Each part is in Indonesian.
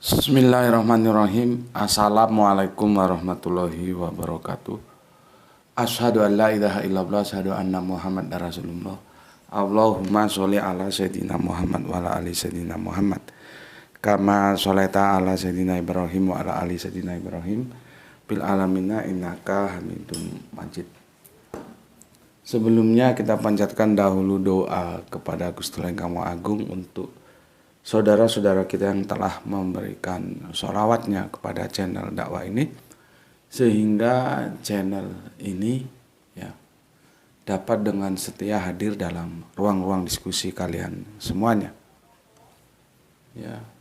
Bismillahirrahmanirrahim. Assalamualaikum warahmatullahi wabarakatuh. Asyhadu an la ilaha illallah, asyhadu anna Muhammad Rasulullah. Allahumma sholli ala sayyidina Muhammad wa ala ali sayyidina Muhammad. Kama sholaita ala sayyidina Ibrahim wa ala ali sayyidina Ibrahim bil alamina innaka Hamidum Majid. Sebelumnya kita panjatkan dahulu doa kepada Gusti Kamu Agung untuk saudara-saudara kita yang telah memberikan sholawatnya kepada channel dakwah ini, sehingga channel ini dapat dengan setia hadir dalam ruang-ruang diskusi kalian semuanya.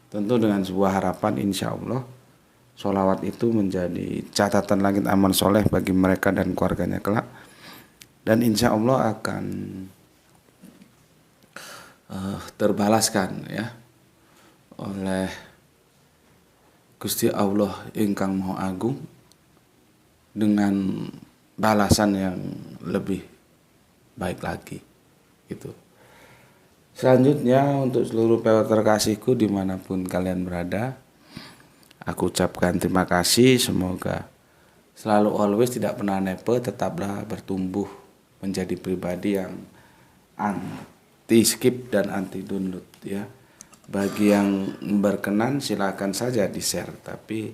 Tentu dengan sebuah harapan, insya Allah sholawat itu menjadi catatan langit amal soleh bagi mereka dan keluarganya kelak, dan insya Allah akan terbalaskan oleh Gusti Allah ingkang Maha Agung dengan balasan yang lebih baik lagi. Gitu. Selanjutnya untuk seluruh pewarta terkasihku dimanapun kalian berada, aku ucapkan terima kasih. Semoga selalu always tidak pernah nepe, tetaplah bertumbuh menjadi pribadi yang anti skip dan anti download ya. Bagi yang berkenan silakan saja di-share, tapi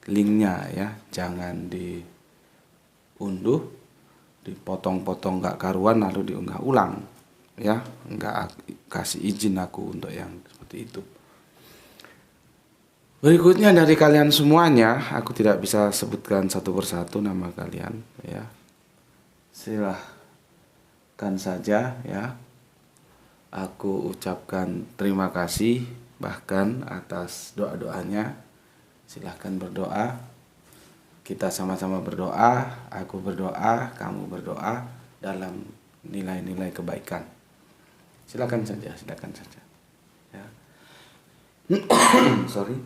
linknya jangan diunduh, dipotong-potong gak karuan lalu diunggah ulang nggak kasih izin aku untuk yang seperti itu. Berikutnya dari kalian semuanya, aku tidak bisa sebutkan satu persatu nama kalian silahkan saja aku ucapkan terima kasih bahkan atas doa-doanya. Silahkan berdoa, kita sama-sama berdoa, aku berdoa, kamu berdoa dalam nilai-nilai kebaikan. Silakan saja sorry.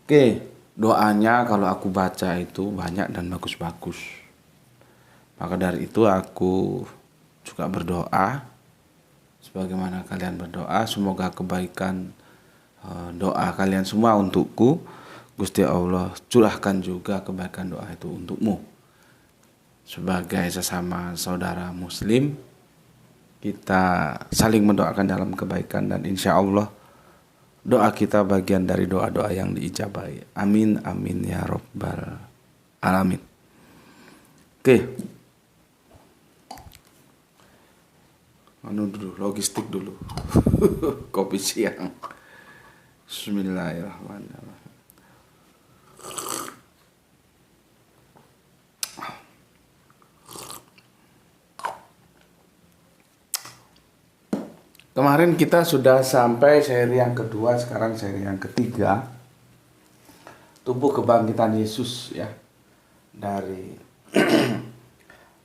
Oke, doanya kalau aku baca itu banyak dan bagus-bagus. Maka dari itu aku juga berdoa sebagaimana kalian berdoa, semoga kebaikan doa kalian semua untukku Gusti Allah curahkan juga kebaikan doa itu untukmu. Sebagai sesama saudara muslim, kita saling mendoakan dalam kebaikan, dan insya Allah doa kita bagian dari doa-doa yang diijabahi. Amin amin ya rabbal alamin. Oke. Logistik dulu. Kopi siang. Bismillahirrahmanirrahim. Kemarin kita sudah sampai seri yang kedua, sekarang seri yang ketiga. Tubuh kebangkitan Yesus dari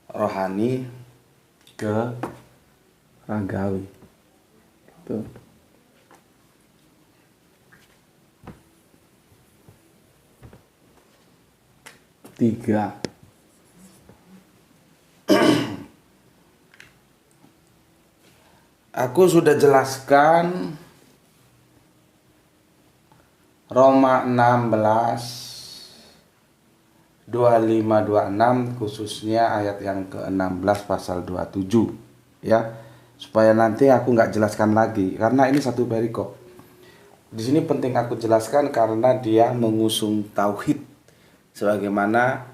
rohani ke ragawi. Gitu. Tiga. Aku sudah jelaskan Roma 16 25-26, khususnya ayat yang ke-16 pasal 27 supaya nanti aku nggak jelaskan lagi karena ini satu perikop. Di sini penting aku jelaskan karena dia mengusung tauhid sebagaimana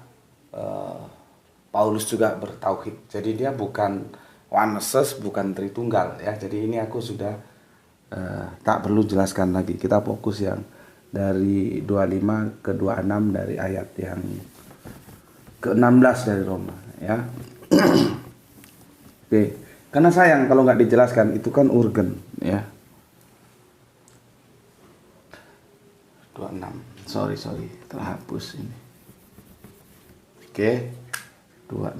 Paulus juga bertauhid. Jadi dia bukan oneness, bukan Tritunggal Jadi ini aku sudah tak perlu jelaskan lagi. Kita fokus yang dari 25 ke 26 dari ayat yang ke-16 dari Roma Oke. Karena sayang kalau nggak dijelaskan, itu kan urgen 26. Sorry terhapus ini. Oke. 26.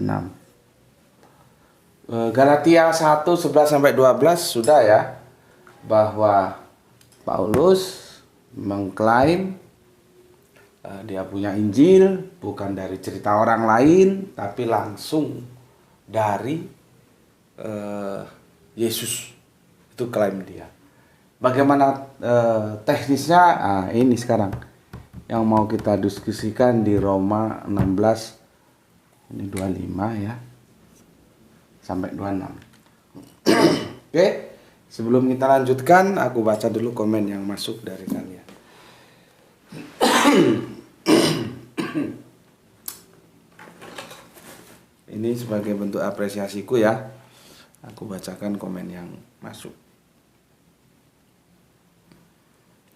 Galatia 1:11-12 sudah bahwa Paulus mengklaim dia punya Injil bukan dari cerita orang lain, tapi langsung dari Yesus Itu klaim dia. Bagaimana teknisnya? Ini sekarang yang mau kita diskusikan di Roma 16 ini 25 ya sampai 26. Oke, sebelum kita lanjutkan aku baca dulu komen yang masuk dari kalian. Ini sebagai bentuk apresiasiku ya. Aku bacakan komen yang masuk.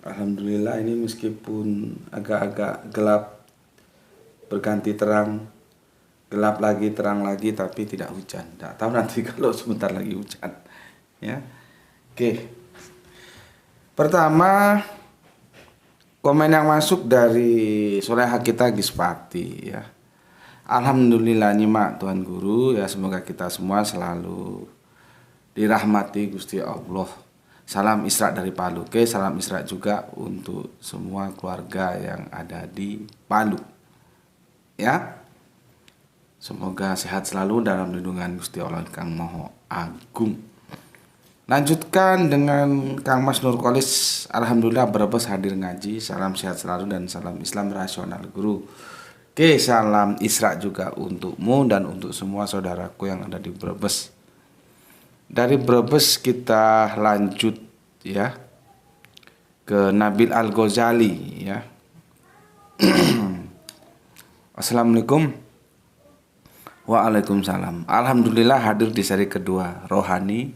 Alhamdulillah, ini meskipun agak-agak gelap berganti terang, gelap lagi terang lagi, tapi tidak hujan. Tidak tahu nanti kalau sebentar lagi hujan ya. Oke. Pertama, komen yang masuk dari Soleha kita Gispati ya. Alhamdulillah nyimak Tuhan Guru ya, semoga kita semua selalu dirahmati Gusti Allah. Salam Isra dari Palu. Oke, salam Isra juga untuk semua keluarga yang ada di Palu. Ya. Semoga sehat selalu dalam lindungan Gusti Allah Kang Maha Agung. Lanjutkan dengan Kang Mas Nurkolis. Alhamdulillah Brebes hadir ngaji. Salam sehat selalu dan salam Islam rasional Guru. Oke, salam Isra juga untukmu dan untuk semua saudaraku yang ada di Brebes. Dari Brebes kita lanjut ya ke Nabil Al-Ghazali ya. Assalamualaikum. Waalaikumsalam. Alhamdulillah hadir di seri kedua Rohani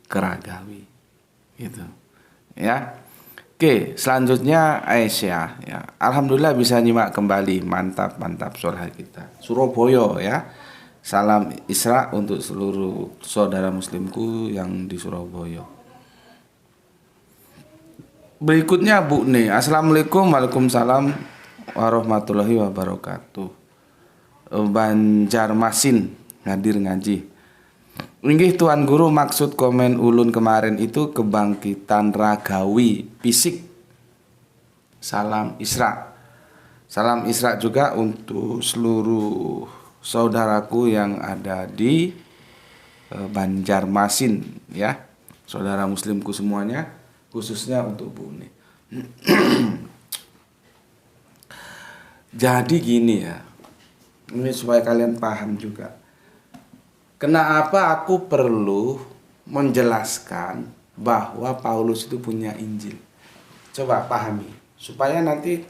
Keragawi. Gitu. Ya. Oke, selanjutnya Aisyah ya. Alhamdulillah bisa nyimak kembali. Mantap Soleha kita. Surabaya ya. Salam Isra untuk seluruh saudara muslimku yang di Surabaya. Berikutnya Bu Ne. Assalamualaikum. Waalaikumsalam warahmatullahi wabarakatuh. Banjarmasin hadir ngaji. Inggih Tuan Guru, maksud komen ulun kemarin itu kebangkitan ragawi fisik. Salam Isra. Salam Isra juga untuk seluruh saudaraku yang ada di Banjarmasin ya. Saudara muslimku semuanya, khususnya untuk Bu Ne. Jadi gini ya. Ini supaya kalian paham juga. Kenapa aku perlu menjelaskan bahwa Paulus itu punya Injil? Coba pahami. Supaya nanti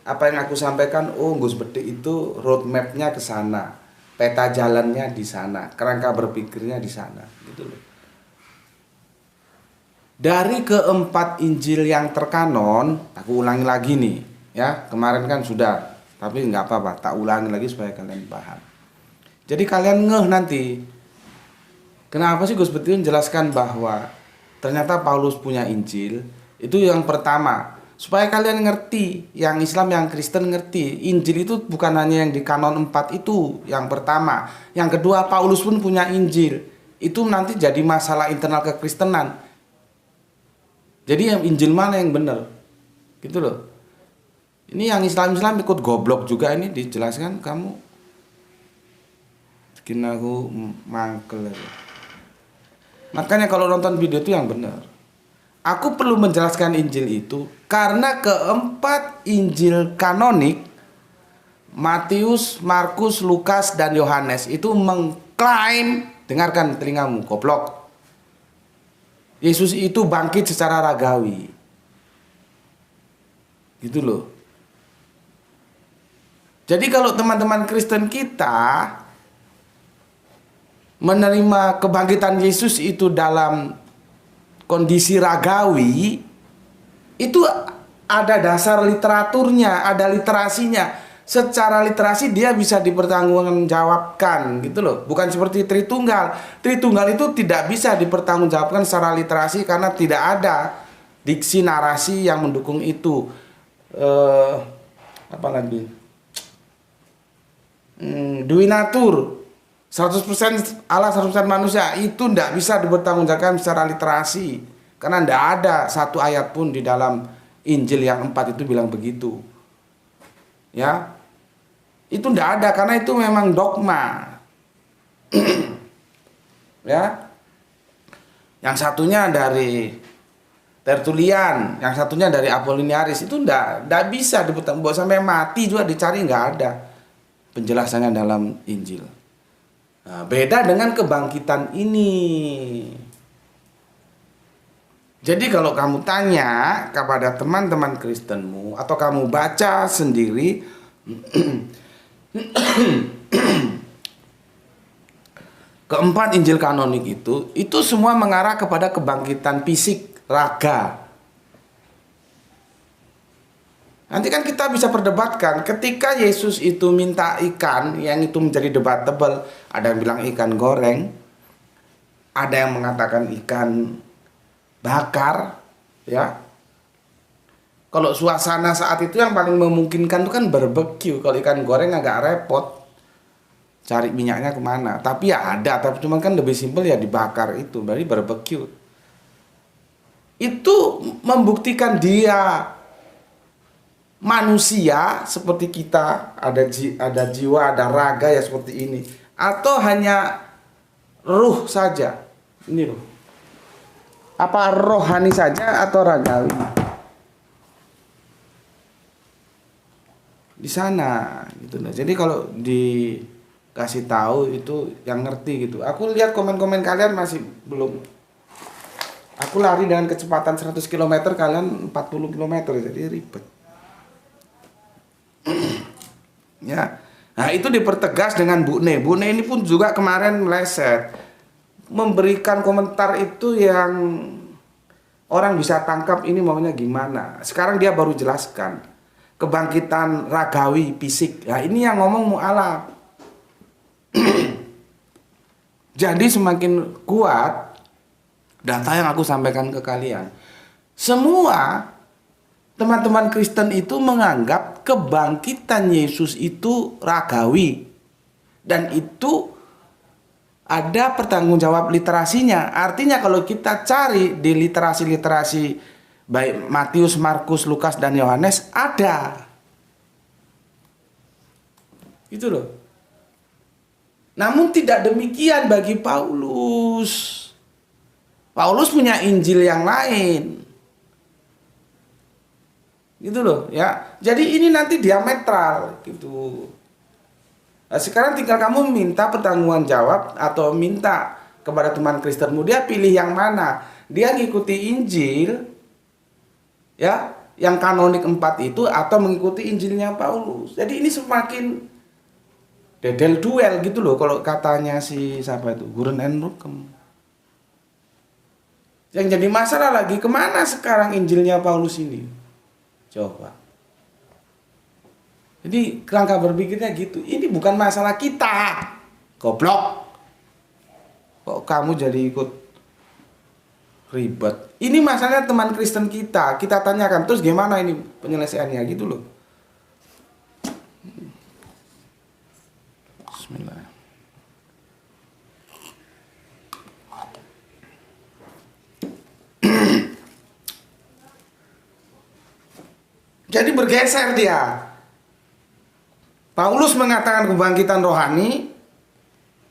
apa yang aku sampaikan, Gus Bede itu roadmap-nya ke sana. Peta jalannya di sana. Kerangka berpikirnya di sana. Gitu loh. Dari keempat Injil yang terkanon, aku ulangi lagi nih. Ya, kemarin kan sudah. Tapi nggak apa-apa, tak ulangi lagi supaya kalian paham. Jadi kalian ngeh nanti, kenapa sih Gus Betul menjelaskan bahwa ternyata Paulus punya Injil? Itu yang pertama, supaya kalian ngerti, yang Islam, yang Kristen ngerti, Injil itu bukan hanya yang di kanon 4 itu, yang pertama. Yang kedua, Paulus pun punya Injil. Itu nanti jadi masalah internal kekristenan. Jadi yang Injil mana yang benar? Gitu loh. Ini yang Islam ikut goblok juga, ini dijelaskan kamu bikin aku mangkel aja. Makanya kalau nonton video itu yang benar. Aku perlu menjelaskan Injil itu karena keempat Injil kanonik, Matius, Markus, Lukas, dan Yohanes itu mengklaim, dengarkan telingamu goblok, Yesus itu bangkit secara ragawi. Gitu loh. Jadi kalau teman-teman Kristen kita menerima kebangkitan Yesus itu dalam kondisi ragawi, itu ada dasar literaturnya, ada literasinya. Secara literasi dia bisa dipertanggungjawabkan gitu loh. Bukan seperti Tritunggal. Tritunggal itu tidak bisa dipertanggungjawabkan secara literasi karena tidak ada diksi narasi yang mendukung itu. Apa lagi? Dui natur 100% Allah 100% manusia itu tidak bisa dipertanggungjawabkan secara literasi karena tidak ada satu ayat pun di dalam Injil yang 4 itu bilang begitu ya, itu tidak ada karena itu memang dogma ya. Yang satunya dari Tertulian, yang satunya dari Apollinaris. Itu ndak bisa dibuat sampai mati juga dicari, nggak ada penjelasannya dalam Injil. Nah, beda dengan kebangkitan ini. Jadi kalau kamu tanya kepada teman-teman Kristenmu atau kamu baca sendiri, keempat Injil kanonik itu semua mengarah kepada kebangkitan fisik raga. Nanti kan kita bisa perdebatkan ketika Yesus itu minta ikan, yang itu menjadi debatable. Ada yang bilang ikan goreng, ada yang mengatakan ikan bakar, ya. Kalau suasana saat itu yang paling memungkinkan itu kan barbeque. Kalau ikan goreng agak repot, cari minyaknya kemana. Tapi ya ada, tapi cuma kan lebih simpel ya dibakar itu, berarti barbeque. Itu membuktikan dia manusia seperti kita, ada jiwa, ada raga ya seperti ini, atau hanya ruh saja. Ini loh. Apa rohani saja atau ragawi? Di sana gitu loh. Jadi kalau dikasih tahu itu yang ngerti gitu. Aku lihat komen-komen kalian masih belum. Aku lari dengan kecepatan 100 km, kalian 40 km, jadi ribet. Ya. Nah, itu dipertegas dengan Bu Ne. Bu Ne ini pun juga kemarin meleset. Memberikan komentar itu yang orang bisa tangkap ini maunya gimana. Sekarang dia baru jelaskan kebangkitan ragawi fisik. Nah, ini yang ngomong mu'alaf. Jadi semakin kuat data yang aku sampaikan ke kalian. Semua teman-teman Kristen itu menganggap kebangkitan Yesus itu ragawi. Dan itu ada pertanggungjawab literasinya. Artinya kalau kita cari di literasi-literasi baik Matius, Markus, Lukas, dan Yohanes ada. Itu loh. Namun tidak demikian bagi Paulus. Paulus punya Injil yang lain. Gitu loh, ya. Jadi ini nanti diametral gitu. Nah, sekarang tinggal kamu minta pertanggungan jawab atau minta kepada teman Kristenmu, dia pilih yang mana? Dia ngikuti Injil ya, yang kanonik 4 itu, atau mengikuti Injilnya Paulus. Jadi ini semakin dedel duel gitu loh, kalau katanya si siapa itu, Guren Enrukem. Yang jadi masalah lagi, kemana sekarang Injilnya Paulus ini? Coba. Jadi kerangka berpikirnya gitu. Ini bukan masalah kita. Goblok. Kok kamu jadi ikut ribet? Ini masalahnya teman Kristen kita. Kita tanyakan, terus gimana ini penyelesaiannya gitu loh. Bismillah. Jadi bergeser dia. Paulus mengatakan kebangkitan rohani,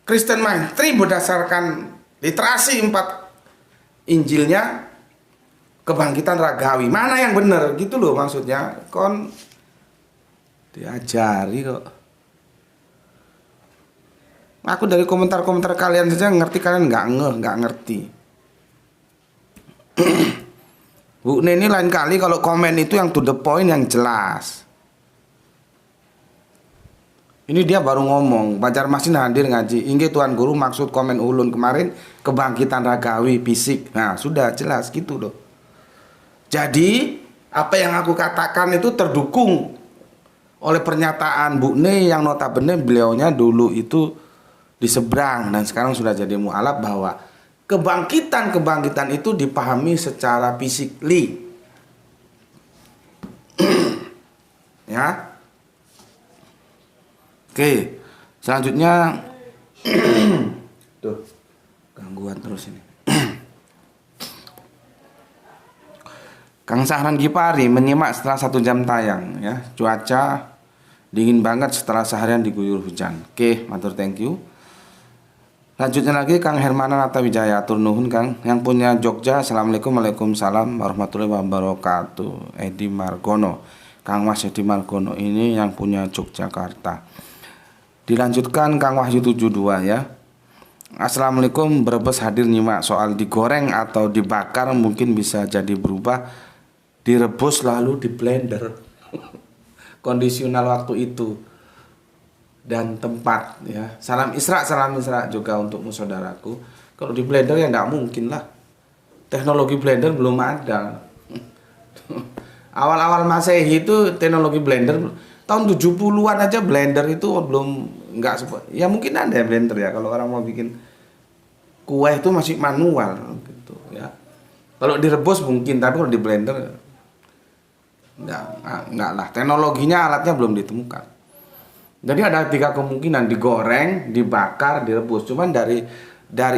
Kristen mainstream berdasarkan literasi 4 Injilnya kebangkitan ragawi. Mana yang benar gitu loh maksudnya. Kon diajari kok. Aku dari komentar-komentar kalian saja ngerti, kalian nggak ngerti. Bu Neni lain kali kalau komen itu yang to the point, yang jelas. Ini dia baru ngomong, Pacar Masin hadir ngaji. Inggih Tuan Guru, maksud komen ulun kemarin kebangkitan ragawi fisik. Nah, sudah jelas gitu loh. Jadi, apa yang aku katakan itu terdukung oleh pernyataan Bu Ne yang notabene beliaunya dulu itu di seberang dan sekarang sudah jadi mu'alaf bahwa kebangkitan itu dipahami secara physically. Ya. Oke, selanjutnya tuh gangguan terus ini. Kang Sahran Gipari menyimak setelah 1 jam tayang ya. Cuaca dingin banget setelah seharian diguyur hujan. Oke, matur thank you. Lanjutnya lagi Kang Hermanan Atawijaya, atur nuhun Kang. Yang punya Jogja, Assalamualaikum, Waalaikumsalam warahmatullahi wabarakatuh. Edi Margono, Kang Mas Edi Margono ini yang punya Yogyakarta. Dilanjutkan Kang Wahyu 72 ya. Assalamualaikum, Brebes hadir nyimak. Soal digoreng atau dibakar mungkin bisa jadi berubah, direbus lalu di blender. Kondisional waktu itu dan tempat ya. Salam Isra juga untuk saudaraku. Kalau di blender ya nggak mungkin lah. Teknologi blender belum ada. Awal-awal Masehi itu teknologi blender tahun 70-an aja blender itu belum nggak ya mungkin ada ya blender ya kalau orang mau bikin kue itu masih manual gitu ya. Kalau direbus mungkin, tapi kalau di blender enggak lah. Teknologinya, alatnya belum ditemukan. Jadi ada 3 kemungkinan, digoreng, dibakar, direbus. Cuman dari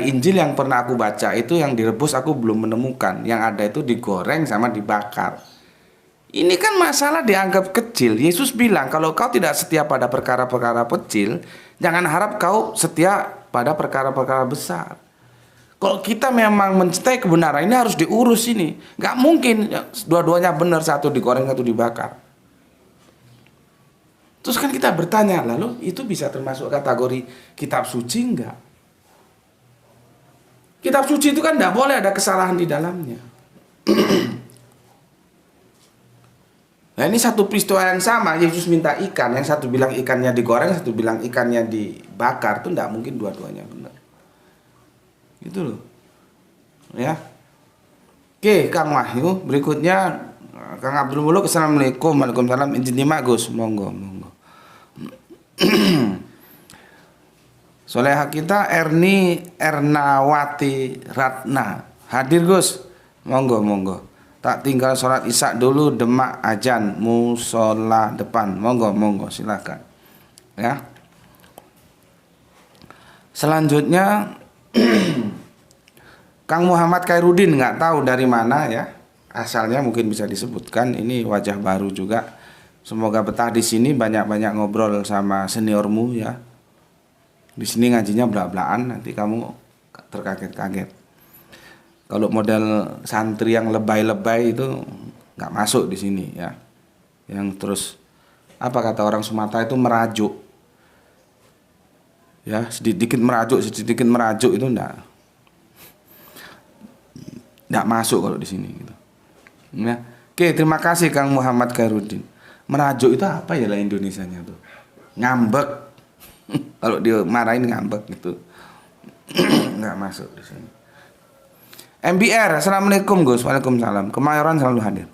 Injil yang pernah aku baca itu yang direbus aku belum menemukan. Yang ada itu digoreng sama dibakar. Ini kan masalah dianggap kecil. Yesus bilang kalau kau tidak setia pada perkara-perkara kecil, jangan harap kau setia pada perkara-perkara besar. Kalau kita memang mencintai kebenaran ini harus diurus ini. Gak mungkin dua-duanya benar, satu digoreng, satu dibakar. Terus kan kita bertanya, lalu itu bisa termasuk kategori kitab suci enggak? Kitab suci itu kan enggak boleh ada kesalahan di dalamnya. Nah ini satu peristiwa yang sama, Yesus minta ikan, yang satu bilang ikannya digoreng, satu bilang ikannya dibakar, itu enggak mungkin dua-duanya benar. Gitu loh. Ya. Oke, Kang Wahyu, berikutnya Kang Abdul Muluk, Assalamualaikum, Waalaikumsalam, izin nyimak Gus, monggo. Soleha kita Erni Ernawati Ratna hadir Gus, monggo. Tak tinggal sholat isya dulu, Demak ajan musola depan, monggo silakan ya. Selanjutnya Kang Muhammad Khairudin, nggak tahu dari mana ya asalnya, mungkin bisa disebutkan. Ini wajah baru juga. Semoga betah di sini, banyak-banyak ngobrol sama seniormu ya. Di sini ngajinya belak-belakan, nanti kamu terkaget-kaget. Kalau model santri yang lebay-lebay itu nggak masuk di sini ya. Yang terus apa kata orang Sumatera itu merajuk. Ya, sedikit merajuk itu enggak masuk kalau di sini gitu. Ya. Oke, terima kasih Kang Muhammad Khairudin. Merajuk itu apa ya lah Indonesianya tuh? Ngambek. Kalau dia marahin ngambek gitu. Nggak masuk di sini. MBR, Assalamualaikum Gus. Waalaikumsalam. Kemayoran selalu hadir.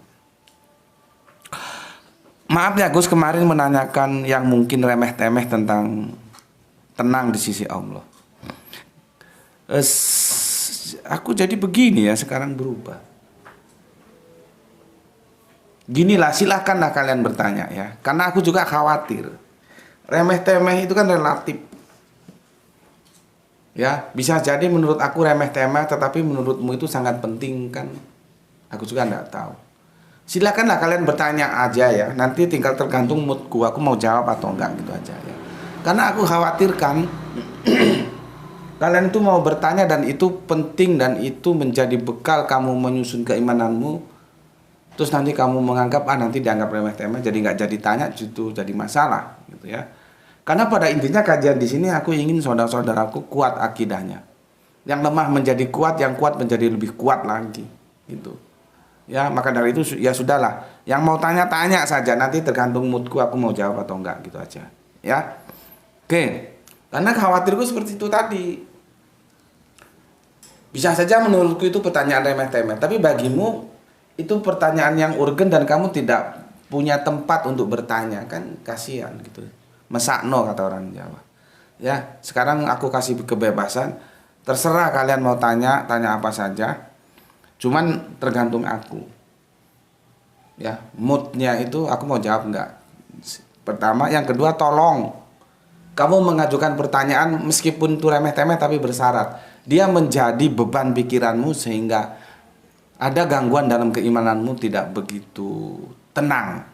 Maaf ya Gus, kemarin menanyakan yang mungkin remeh-temeh tentang tenang di sisi Allah. Aku jadi begini ya, sekarang berubah. Ginilah, silahkanlah kalian bertanya ya. Karena aku juga khawatir. Remeh-temeh itu kan relatif. Ya, bisa jadi menurut aku remeh-temeh, tetapi menurutmu itu sangat penting kan. Aku juga enggak tahu. Silahkanlah kalian bertanya aja ya. Nanti tinggal tergantung moodku, aku mau jawab atau enggak gitu aja ya. Karena aku khawatirkan kalian itu mau bertanya dan itu penting dan itu menjadi bekal kamu menyusun keimananmu. Terus nanti kamu menganggap nanti dianggap remeh-temeh, jadi nggak jadi tanya, itu jadi masalah gitu ya. Karena pada intinya kajian di sini aku ingin saudara-saudaraku kuat akidahnya. Yang lemah menjadi kuat, yang kuat menjadi lebih kuat lagi gitu. Ya, maka dari itu ya sudahlah. Yang mau tanya-tanya saja, nanti tergantung moodku aku mau jawab atau enggak gitu aja. Ya. Oke. Karena khawatirku seperti itu tadi. Bisa saja menurutku itu pertanyaan remeh-temeh, tapi bagimu itu pertanyaan yang urgen dan kamu tidak punya tempat untuk bertanya, kan kasihan gitu. Mesakno kata orang Jawa. Ya, sekarang aku kasih kebebasan, terserah kalian mau tanya apa saja. Cuman tergantung aku. Ya, moodnya itu aku mau jawab enggak. Pertama, yang kedua tolong kamu mengajukan pertanyaan meskipun itu remeh-temeh tapi bersyarat. Dia menjadi beban pikiranmu sehingga ada gangguan dalam keimananmu, tidak begitu tenang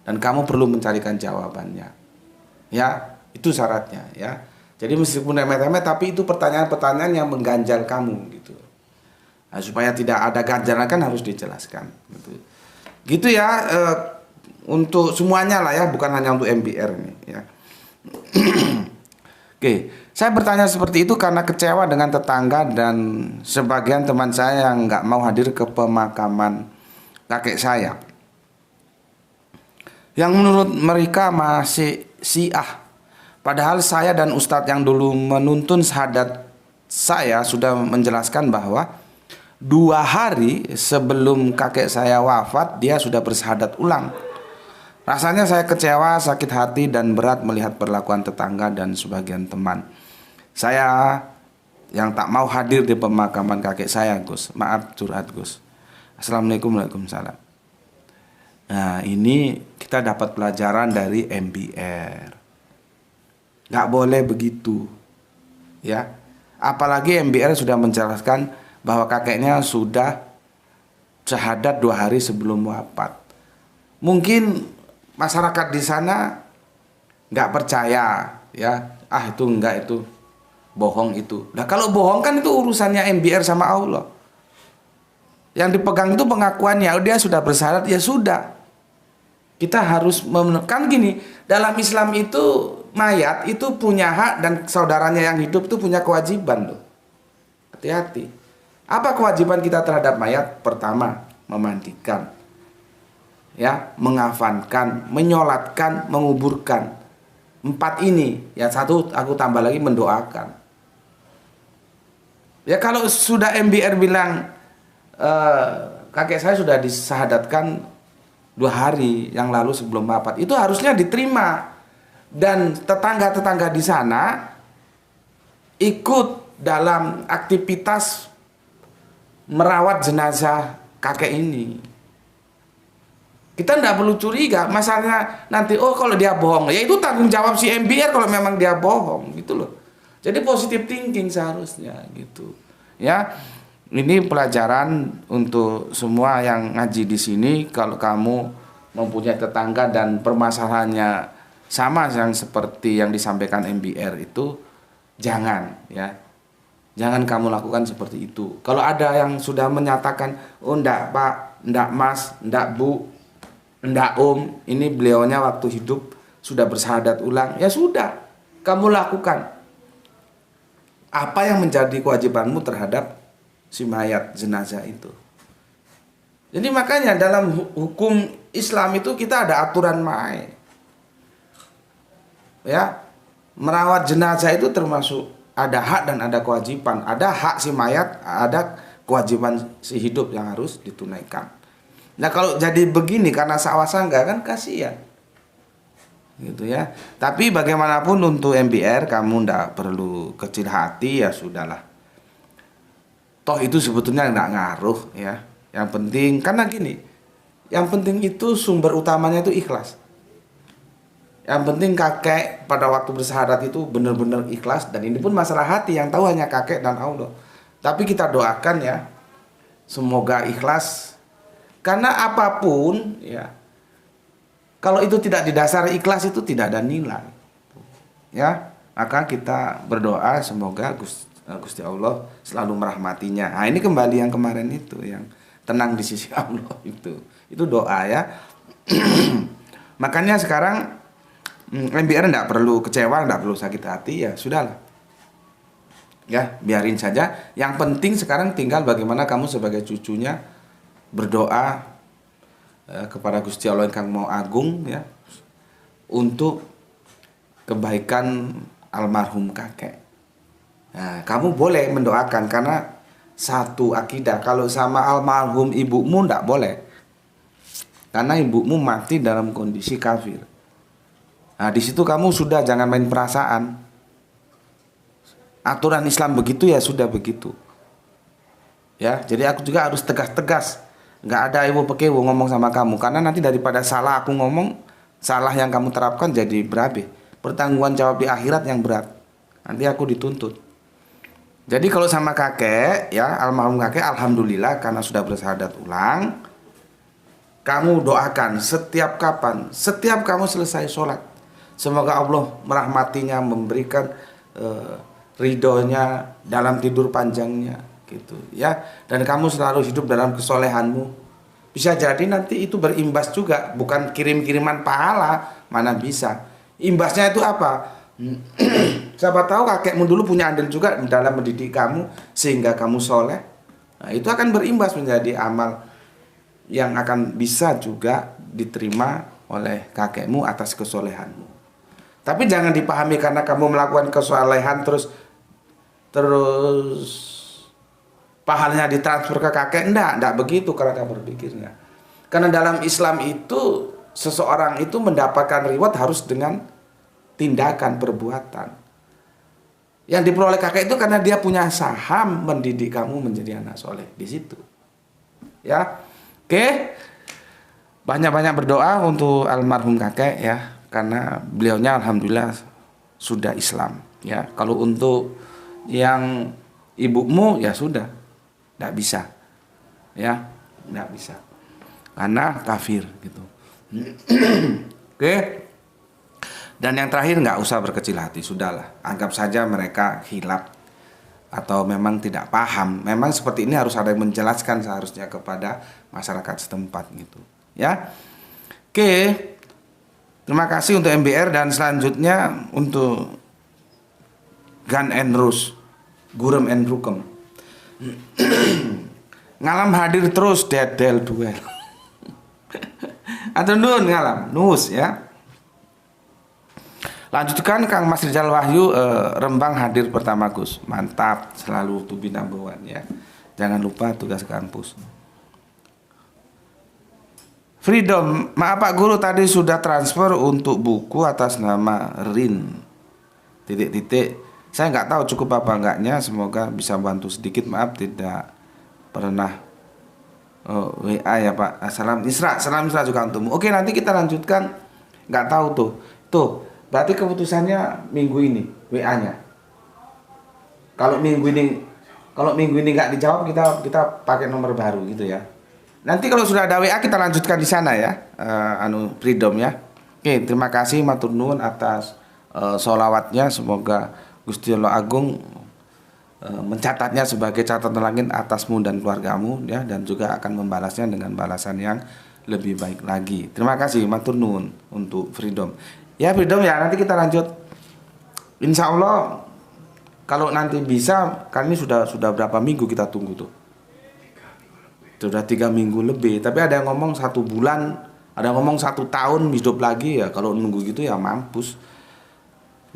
dan kamu perlu mencarikan jawabannya. Ya, itu syaratnya ya. Jadi meskipun remeh-remeh, tapi itu pertanyaan-pertanyaan yang mengganjal kamu gitu. Nah, supaya tidak ada ganjalan kan harus dijelaskan. Gitu ya, untuk semuanya lah ya, bukan hanya untuk MBR ini ya. Oke, saya bertanya seperti itu karena kecewa dengan tetangga dan sebagian teman saya yang nggak mau hadir ke pemakaman kakek saya. Yang menurut mereka masih Syiah. Padahal saya dan Ustadz yang dulu menuntun syahadat saya sudah menjelaskan bahwa 2 hari sebelum kakek saya wafat, dia sudah bersyahadat ulang. Rasanya saya kecewa, sakit hati, dan berat melihat perlakuan tetangga dan sebagian teman saya yang tak mau hadir di pemakaman kakek saya, Gus. Maaf curhat, Gus. Assalamualaikum. Waalaikumsalam. Nah, ini kita dapat pelajaran dari MBR. Nggak boleh begitu, ya. Apalagi MBR sudah menjelaskan bahwa kakeknya sudah syahadat 2 hari sebelum wafat. Mungkin masyarakat di sana nggak percaya, ya. Itu enggak, itu bohong itu. Nah, kalau bohong kan itu urusannya MBR sama Allah. Yang dipegang itu pengakuannya, dia sudah bersyahadat, ya sudah. Kita harus menekan gini, dalam Islam itu mayat itu punya hak dan saudaranya yang hidup itu punya kewajiban loh. Hati-hati. Apa kewajiban kita terhadap mayat? Pertama, memandikan, ya, mengafankan, menyolatkan, menguburkan. 4 ini. Yang 1 aku tambah lagi, mendoakan. Ya, kalau sudah MBR bilang kakek saya sudah disahadatkan 2 hari yang lalu sebelum wafat, itu harusnya diterima. Dan tetangga-tetangga di sana ikut dalam aktivitas merawat jenazah kakek ini. Kita tidak perlu curiga, masalahnya nanti kalau dia bohong, ya itu tanggung jawab si MBR kalau memang dia bohong gitu loh. Jadi positive thinking seharusnya gitu. Ya. Ini pelajaran untuk semua yang ngaji di sini. Kalau kamu mempunyai tetangga dan permasalahannya sama yang seperti yang disampaikan MBR itu, jangan ya. Jangan kamu lakukan seperti itu. Kalau ada yang sudah menyatakan, enggak Pak, enggak Mas, enggak Bu, enggak Om, ini beliaunya waktu hidup sudah bersyahadat ulang, ya sudah, kamu lakukan apa yang menjadi kewajibanmu terhadap si mayat jenazah itu. Jadi makanya dalam hukum Islam itu kita ada aturan main. Ya, merawat jenazah itu termasuk ada hak dan ada kewajiban. Ada hak si mayat, ada kewajiban si hidup yang harus ditunaikan. Nah, kalau jadi begini karena sangka kan kasihan. Gitu ya. Tapi bagaimanapun untuk MBR kamu ndak perlu kecil hati, ya sudahlah. Toh itu sebetulnya nggak ngaruh ya. Yang penting, karena gini, yang penting itu sumber utamanya itu ikhlas. Yang penting kakek pada waktu bersyahadat itu benar-benar ikhlas, dan ini pun masalah hati yang tahu hanya kakek dan Allah. Tapi kita doakan ya, semoga ikhlas. Karena apapun ya, kalau itu tidak didasari ikhlas itu tidak ada nilai. Ya, maka kita berdoa semoga Gusti Allah selalu merahmatinya. Nah, ini kembali yang kemarin itu, yang tenang di sisi Allah itu doa ya. Makanya sekarang MBR enggak perlu kecewa, enggak perlu sakit hati, ya sudahlah. Ya, biarin saja. Yang penting sekarang tinggal bagaimana kamu sebagai cucunya berdoa kepada Gusti Allah yang mau agung ya, untuk kebaikan almarhum kakek. Nah, kamu boleh mendoakan karena satu akidah. Kalau sama almarhum ibumu ndak boleh, karena ibumu mati dalam kondisi kafir. Nah, di situ kamu sudah jangan main perasaan. Aturan Islam begitu, ya sudah begitu. Ya, jadi aku juga harus tegas-tegas. Nggak ada ibu pekewo ngomong sama kamu, karena nanti daripada salah aku ngomong, salah yang kamu terapkan jadi berabe. Pertanggungan jawab di akhirat yang berat. Nanti aku dituntut. Jadi kalau sama kakek ya, almarhum kakek, alhamdulillah karena sudah bersyahadat ulang, kamu doakan setiap kapan, setiap kamu selesai sholat, semoga Allah merahmatinya, memberikan ridhonya dalam tidur panjangnya gitu ya, dan kamu selalu hidup dalam kesolehanmu, bisa jadi nanti itu berimbas juga, bukan kirim-kiriman pahala, mana bisa. Imbasnya itu apa? Siapa tahu kakekmu dulu punya andil juga dalam mendidik kamu sehingga kamu soleh. Nah, itu akan berimbas menjadi amal yang akan bisa juga diterima oleh kakekmu atas kesolehanmu. Tapi jangan dipahami karena kamu melakukan kesolehan terus pahalanya ditransfer ke kakek. Enggak begitu cara berpikirnya. Karena dalam Islam itu seseorang itu mendapatkan reward harus dengan tindakan, perbuatan. Yang diperoleh kakek itu karena dia punya saham mendidik kamu menjadi anak soleh di situ. Ya, oke. Banyak-banyak berdoa untuk almarhum kakek ya, karena beliaunya alhamdulillah sudah Islam. Ya, kalau untuk yang ibumu ya sudah, tidak bisa. Ya, tidak bisa. Karena kafir gitu. Oke. Dan yang terakhir, nggak usah berkecil hati, sudahlah, anggap saja mereka hilaf atau memang tidak paham. Memang seperti ini harus ada yang menjelaskan seharusnya kepada masyarakat setempat gitu ya. Oke, terima kasih untuk MBR, dan selanjutnya untuk Gun and Rus, Gurem and Rukem. Ngalam hadir terus dedel duel. Atau nun ngalam nus ya. Lanjutkan Kang Mas Rizal Wahyu, Rembang hadir pertama Gus. Mantap, selalu to be number one ya. Jangan lupa tugas kampus. Freedom, maaf Pak Guru, tadi sudah transfer untuk buku atas nama Rin. Titik-titik. Saya nggak tahu cukup apa enggaknya. Semoga bisa bantu sedikit. Maaf tidak pernah WA ya Pak. Salam Isra juga untukmu. Oke, nanti kita lanjutkan. Nggak tahu tuh. Berarti keputusannya minggu ini WA-nya. Kalau minggu ini nggak dijawab, kita pakai nomor baru gitu ya. Nanti kalau sudah ada WA kita lanjutkan di sana ya. Freedom ya. Oke, terima kasih matur nuwun atas sholawatnya. Semoga Gusti Allah Agung mencatatnya sebagai catatan langit atasmu dan keluargamu ya, dan juga akan membalasnya dengan balasan yang lebih baik lagi. Terima kasih matur nuwun untuk Freedom. Ya Freedom ya, nanti kita lanjut. Insya Allah kalau nanti bisa, kan ini sudah berapa minggu kita tunggu tuh? Sudah 3 minggu lebih. Tapi ada yang ngomong 1 bulan, ada yang ngomong 1 tahun hidup lagi ya. Kalau nunggu gitu ya mampus.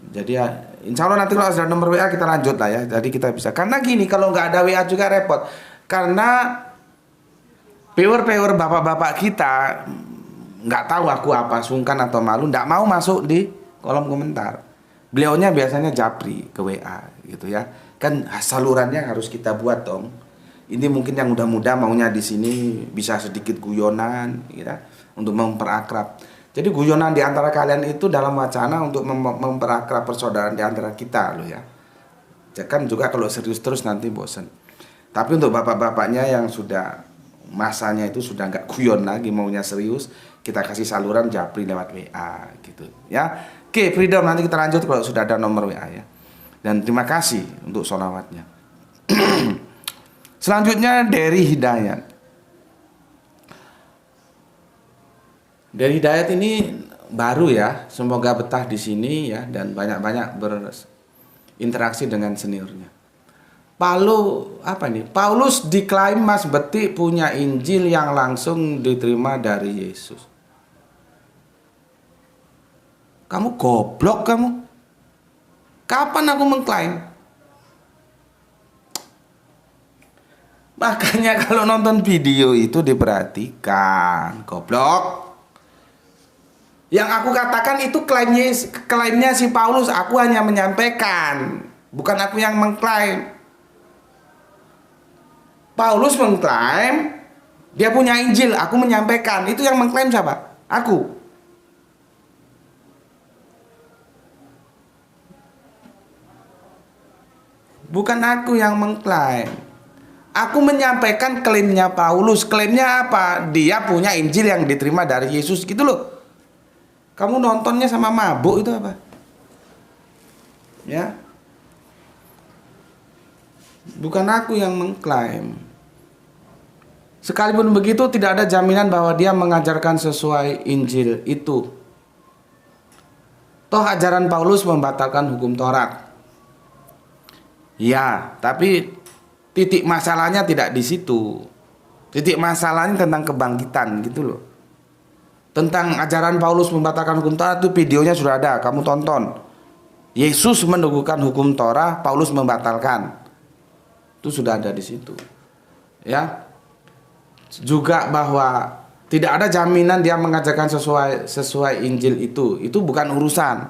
Jadi ya insya Allah nanti kalau ada nomor WA kita lanjut lah ya. Jadi kita bisa. Karena gini, kalau nggak ada WA juga repot. Karena viewer bapak-bapak kita nggak tahu aku apa, sungkan atau malu, nggak mau masuk di kolom komentar. Beliaunya biasanya japri ke WA gitu ya. Kan salurannya harus kita buat dong. Ini mungkin yang muda-muda maunya di sini bisa sedikit guyonan gitu, untuk memperakrab. Jadi guyonan di antara kalian itu dalam wacana untuk memperakrab persaudaraan di antara kita loh ya. Kan juga kalau serius terus nanti bosan. Tapi untuk bapak-bapaknya yang sudah masanya itu sudah nggak guyon lagi, maunya serius, kita kasih saluran japri lewat WA gitu ya. Oke Freedom, nanti kita lanjut kalau sudah ada nomor WA ya. Dan terima kasih untuk sholawatnya. Selanjutnya dari Hidayat. Dari Hidayat ini baru ya, semoga betah di sini ya, dan banyak-banyak berinteraksi dengan seniornya. Paulus diklaim Mas Beti punya Injil yang langsung diterima dari Yesus. Kamu goblok kamu. Kapan aku mengklaim? Makanya kalau nonton video itu diperhatikan, goblok. Yang aku katakan itu klaimnya si Paulus, aku hanya menyampaikan, bukan aku yang mengklaim. Paulus mengklaim dia punya Injil, aku menyampaikan. Itu yang mengklaim siapa? Aku. Bukan aku yang mengklaim. Aku menyampaikan klaimnya Paulus. Klaimnya apa? Dia punya Injil yang diterima dari Yesus gitu loh. Kamu nontonnya sama mabuk itu apa? Ya. bukan aku yang mengklaim. Sekalipun begitu tidak ada jaminan bahwa dia mengajarkan sesuai Injil itu. Toh ajaran Paulus membatalkan hukum Taurat. Ya, tapi titik masalahnya tidak di situ. Titik masalahnya tentang kebangkitan gitu loh. Tentang ajaran Paulus membatalkan hukum Taurat itu videonya sudah ada, kamu tonton. Yesus meneguhkan hukum Taurat, Paulus membatalkan. Itu sudah ada di situ. Ya. Juga bahwa tidak ada jaminan dia mengajarkan sesuai Injil itu. Itu bukan urusan.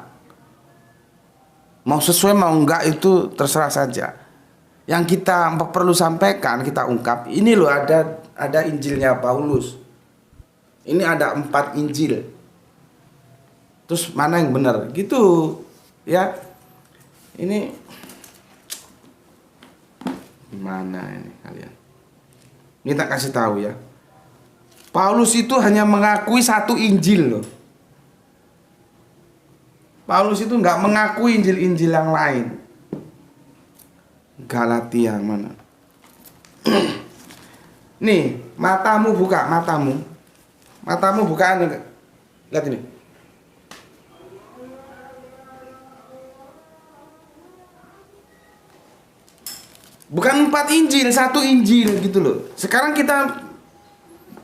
Mau sesuai mau enggak itu terserah saja. Yang kita perlu sampaikan, kita ungkap, ini loh ada Injilnya Paulus. Ini ada 4 Injil. Terus mana yang benar? Gitu ya. Ini gimana ini kalian? Ini tak kasih tahu ya. Paulus itu hanya mengakui 1 Injil loh. Paulus itu nggak mengakui Injil-Injil yang lain. Galatia mana? Nih, matamu buka, matamu. Matamu bukaan nih. Lihat ini. Bukan 4 Injil, 1 Injil gitu loh. Sekarang kita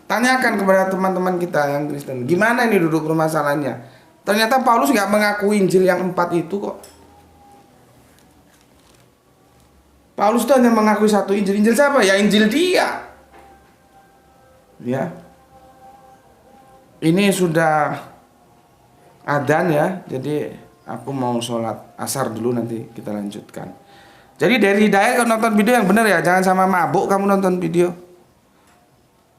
tanyakan kepada teman-teman kita yang Kristen, gimana ini duduk permasalahannya? Ternyata Paulus nggak mengakui Injil yang 4 itu kok. Paulus itu hanya mengakui 1 Injil. Injil siapa? Ya Injil dia. Ya. Ini sudah adzan ya. Jadi aku mau sholat asar dulu, nanti kita lanjutkan. Jadi dari Hidayat kalau nonton video yang benar ya, jangan sama mabuk kamu nonton video.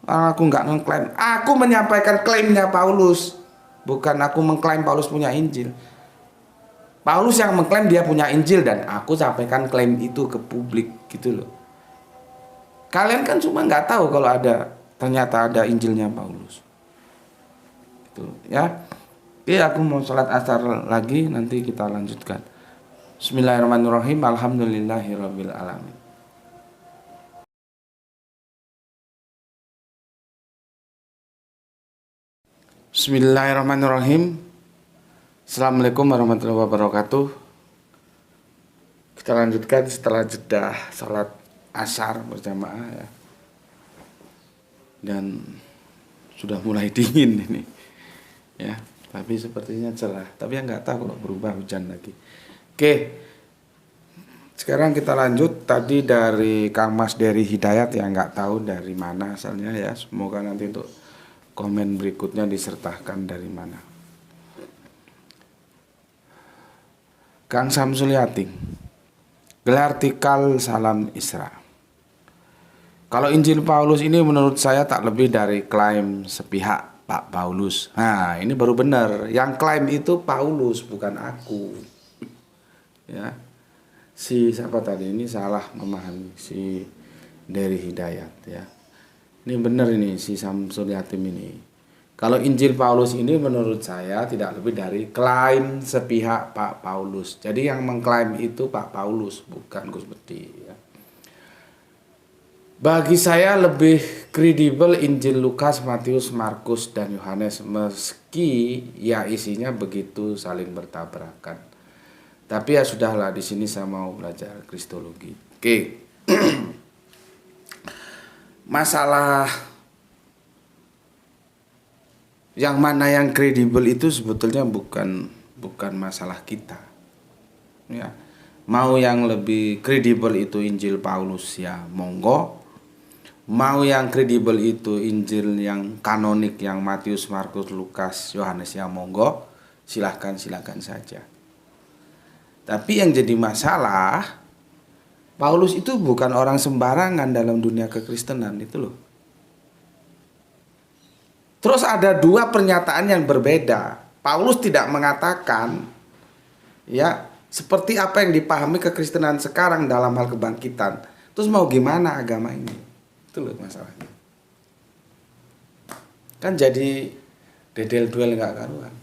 Aku nggak ngeklaim, aku menyampaikan klaimnya Paulus, bukan aku mengklaim Paulus punya Injil. Paulus yang mengklaim dia punya Injil dan aku sampaikan klaim itu ke publik gitu loh. Kalian kan cuma nggak tahu kalau ternyata ada Injilnya Paulus. Gitu ya. Oke, aku mau sholat asar lagi, nanti kita lanjutkan. Bismillahirrahmanirrahim. Alhamdulillahirabbil alamin. Bismillahirrahmanirrahim. Assalamualaikum warahmatullahi wabarakatuh. Kita lanjutkan setelah jeda salat asar berjamaah ya. Dan sudah mulai dingin ini. Ya, tapi sepertinya cerah. Tapi yang nggak tahu kalau berubah hujan lagi. Oke, sekarang kita lanjut tadi dari Kang Mas dari Hidayat yang nggak tahu dari mana asalnya ya. Semoga nanti untuk komen berikutnya disertakan dari mana. Kang Samsul Yating, gelar tikal salam Isra. Kalau Injil Paulus ini menurut saya tak lebih dari klaim sepihak Pak Paulus. Nah ini baru benar, yang klaim itu Paulus bukan aku. Ya, si siapa tadi ini salah memahami, si dari Hidayat ya. Ini benar ini si Samsul Yatim ini. Kalau Injil Paulus ini menurut saya tidak lebih dari klaim sepihak Pak Paulus. Jadi yang mengklaim itu Pak Paulus bukan Gus Bedi ya. Bagi saya lebih kredibel Injil Lukas, Matius, Markus dan Yohanes meski ya isinya begitu saling bertabrakan. Tapi ya sudahlah, di sini saya mau belajar kristologi. Oke. Masalah yang mana yang kredibel itu sebetulnya bukan masalah kita. Ya. Mau yang lebih kredibel itu Injil Paulus ya monggo. Mau yang kredibel itu Injil yang kanonik yang Matius, Markus, Lukas, Yohanes ya monggo. Silahkan saja. Tapi yang jadi masalah, Paulus itu bukan orang sembarangan dalam dunia kekristenan itu loh. Terus ada 2 pernyataan yang berbeda. Paulus tidak mengatakan ya seperti apa yang dipahami kekristenan sekarang dalam hal kebangkitan. Terus mau gimana agama ini? Itu loh masalahnya. Kan jadi dedel duel nggak karuan.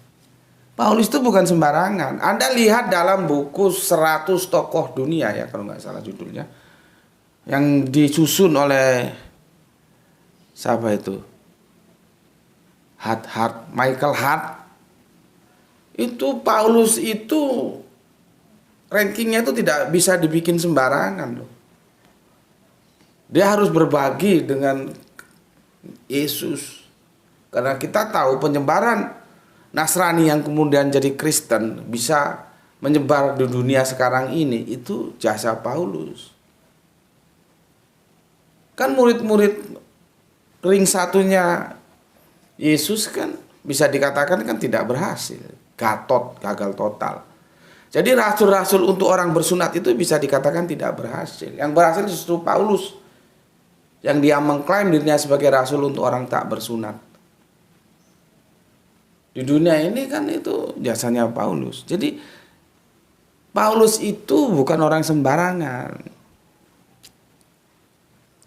Paulus itu bukan sembarangan. Anda lihat dalam buku 100 tokoh dunia ya kalau nggak salah judulnya. yang disusun oleh siapa itu? Michael Hart. Itu Paulus itu rankingnya itu tidak bisa dibikin sembarangan loh. Dia harus berbagi dengan Yesus. Karena kita tahu penyebaran Nasrani yang kemudian jadi Kristen bisa menyebar di dunia sekarang ini itu jasa Paulus. Kan murid-murid ring satunya Yesus kan bisa dikatakan kan tidak berhasil. Gagal total. Jadi rasul-rasul untuk orang bersunat itu bisa dikatakan tidak berhasil. Yang berhasil justru Paulus. Yang dia mengklaim dirinya sebagai rasul untuk orang tak bersunat. Di dunia ini kan itu jasanya Paulus. Jadi Paulus itu bukan orang sembarangan.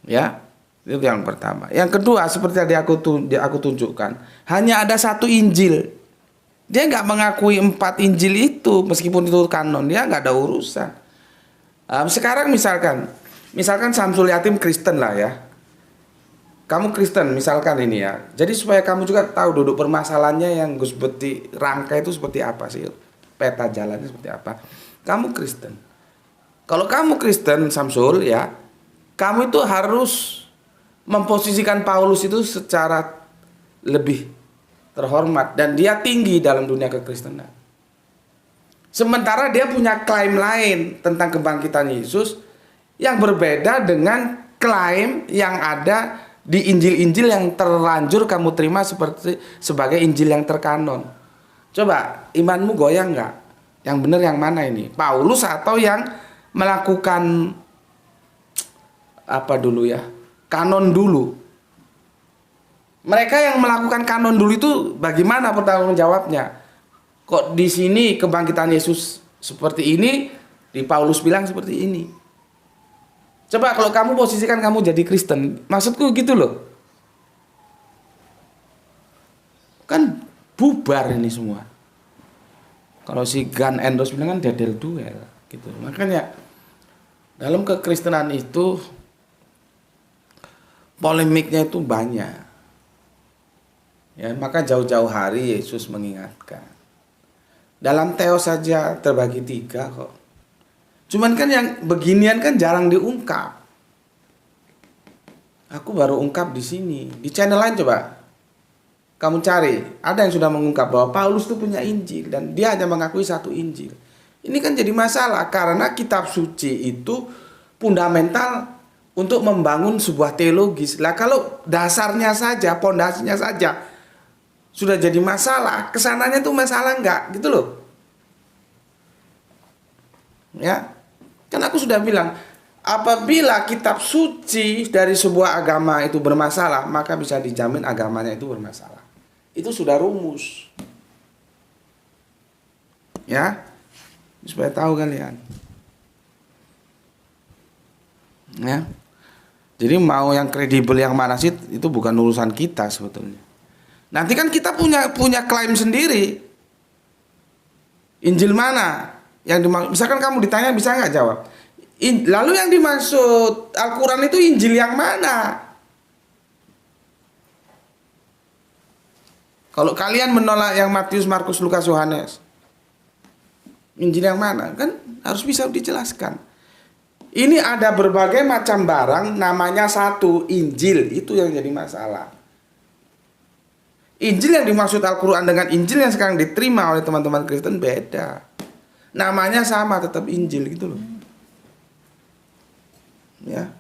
Ya, itu yang pertama. Yang kedua, seperti tadi aku tunjukkan, hanya ada satu Injil. Dia nggak mengakui 4 Injil itu, meskipun itu kanon, dia nggak ada urusan. Sekarang misalkan Samsul Yatim Kristen lah ya. Kamu Kristen misalkan ini ya. Jadi supaya kamu juga tahu duduk permasalahannya yang Gus Beti rangka itu seperti apa sih, peta jalannya seperti apa. Kamu Kristen. Kalau kamu Kristen Samsul ya, kamu itu harus memposisikan Paulus itu secara lebih terhormat dan dia tinggi dalam dunia kekristenan. Sementara dia punya klaim lain tentang kebangkitan Yesus yang berbeda dengan klaim yang ada di Injil-Injil yang terlanjur kamu terima sebagai Injil yang terkanon. Coba imanmu goyang nggak? Yang benar yang mana ini? Paulus atau yang melakukan apa dulu ya? Kanon dulu. Mereka yang melakukan kanon dulu itu bagaimana pertanggung jawabnya? Kok di sini kebangkitan Yesus seperti ini, di Paulus bilang seperti ini. Coba kalau kamu posisikan kamu jadi Kristen, maksudku gitu loh. Kan bubar ini semua. Kalau si Gun and Roses bilang kan dedel duel gitu. Makanya dalam kekristenan itu polemiknya itu banyak. Ya, maka jauh-jauh hari Yesus mengingatkan. Dalam Theos saja terbagi 3 kok. Cuman kan yang beginian kan jarang diungkap. Aku baru ungkap di sini. Di channel lain coba kamu cari. Ada yang sudah mengungkap bahwa Paulus itu punya Injil dan dia hanya mengakui 1 Injil. Ini kan jadi masalah karena kitab suci itu fundamental untuk membangun sebuah teologis. Lah kalau dasarnya saja, pondasinya saja sudah jadi masalah, kesananya tuh masalah enggak gitu loh. Ya. Kan aku sudah bilang, apabila kitab suci dari sebuah agama itu bermasalah, maka bisa dijamin agamanya itu bermasalah. Itu sudah rumus. Ya. Supaya tahu kalian. Ya. Jadi mau yang kredibel yang mana sih itu bukan urusan kita sebetulnya. Nanti kan kita punya klaim sendiri. Injil mana yang misalkan kamu ditanya bisa nggak jawab? Lalu yang dimaksud Al-Quran itu Injil yang mana? Kalau kalian menolak yang Matius, Markus, Lukas, Yohanes, Injil yang mana? Kan harus bisa dijelaskan. Ini ada berbagai macam barang, namanya 1 Injil, itu yang jadi masalah. Injil yang dimaksud Al-Quran dengan Injil yang sekarang diterima oleh teman-teman Kristen beda. Namanya sama, tetap Injil gitu loh. Ya.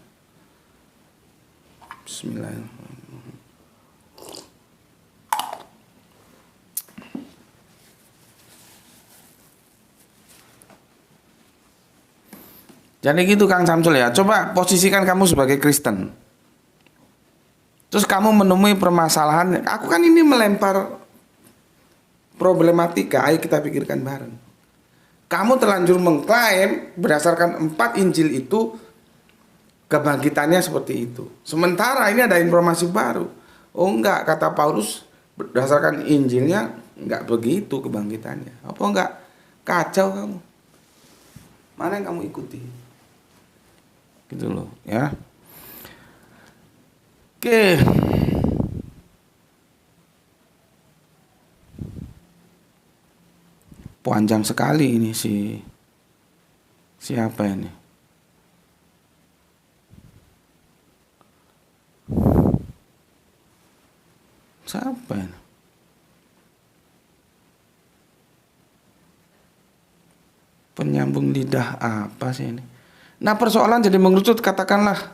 Bismillahirrahmanirrahim. Jadi gitu Kang Samsul ya. Coba posisikan kamu sebagai Kristen. Terus kamu menemui permasalahan. Aku kan ini melempar problematika. Ayo kita pikirkan bareng. Kamu terlanjur mengklaim berdasarkan 4 Injil itu kebangkitannya seperti itu. Sementara ini ada informasi baru. Oh enggak, kata Paulus berdasarkan Injilnya enggak begitu kebangkitannya. Apa enggak? Kacau kamu. Mana yang kamu ikuti? Gitu loh ya. Oke. Panjang sekali ini siapa ini? Siapa ini? Penyambung lidah apa sih ini? Nah, persoalan jadi mengerucut, katakanlah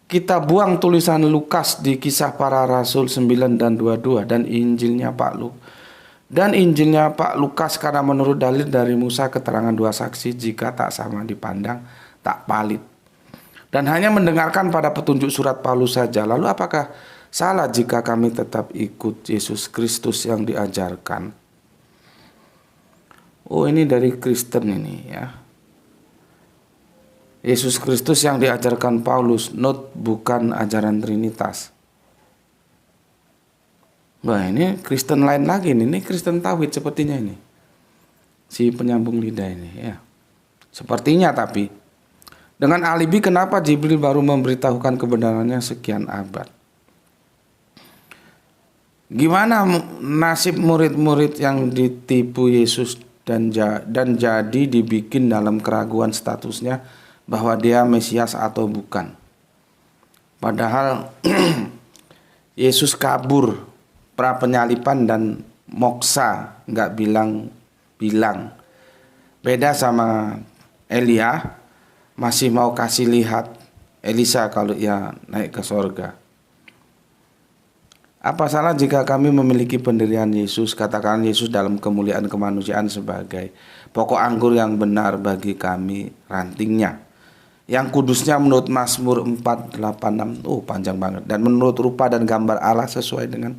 kita buang tulisan Lukas di Kisah Para Rasul 9 dan 22 dan Injilnya Pak Lukas karena menurut dalil dari Musa keterangan dua saksi jika tak sama dipandang tak valid. Dan hanya mendengarkan pada petunjuk surat Paulus saja. Lalu apakah salah jika kami tetap ikut Yesus Kristus yang diajarkan? Oh, ini dari Kristen ini ya. Yesus Kristus yang diajarkan Paulus, not bukan ajaran Trinitas. Wah, ini Kristen lain lagi nih. Ini Kristen Tauhid sepertinya ini. Si penyambung lidah ini ya. Sepertinya, tapi dengan alibi kenapa Jibril baru memberitahukan kebenarannya sekian abad. Gimana nasib murid-murid yang ditipu Yesus dan jadi dibikin dalam keraguan statusnya bahwa dia Mesias atau bukan. Padahal Yesus kabur pra penyalipan dan moksa, nggak bilang. Beda sama Elia, masih mau kasih lihat Elisa kalau ia naik ke sorga. Apa salah jika kami memiliki pendirian Yesus, katakan Yesus dalam kemuliaan kemanusiaan sebagai pokok anggur yang benar bagi kami rantingnya, yang kudusnya menurut Mazmur 4:8-6, panjang banget, dan menurut rupa dan gambar Allah sesuai dengan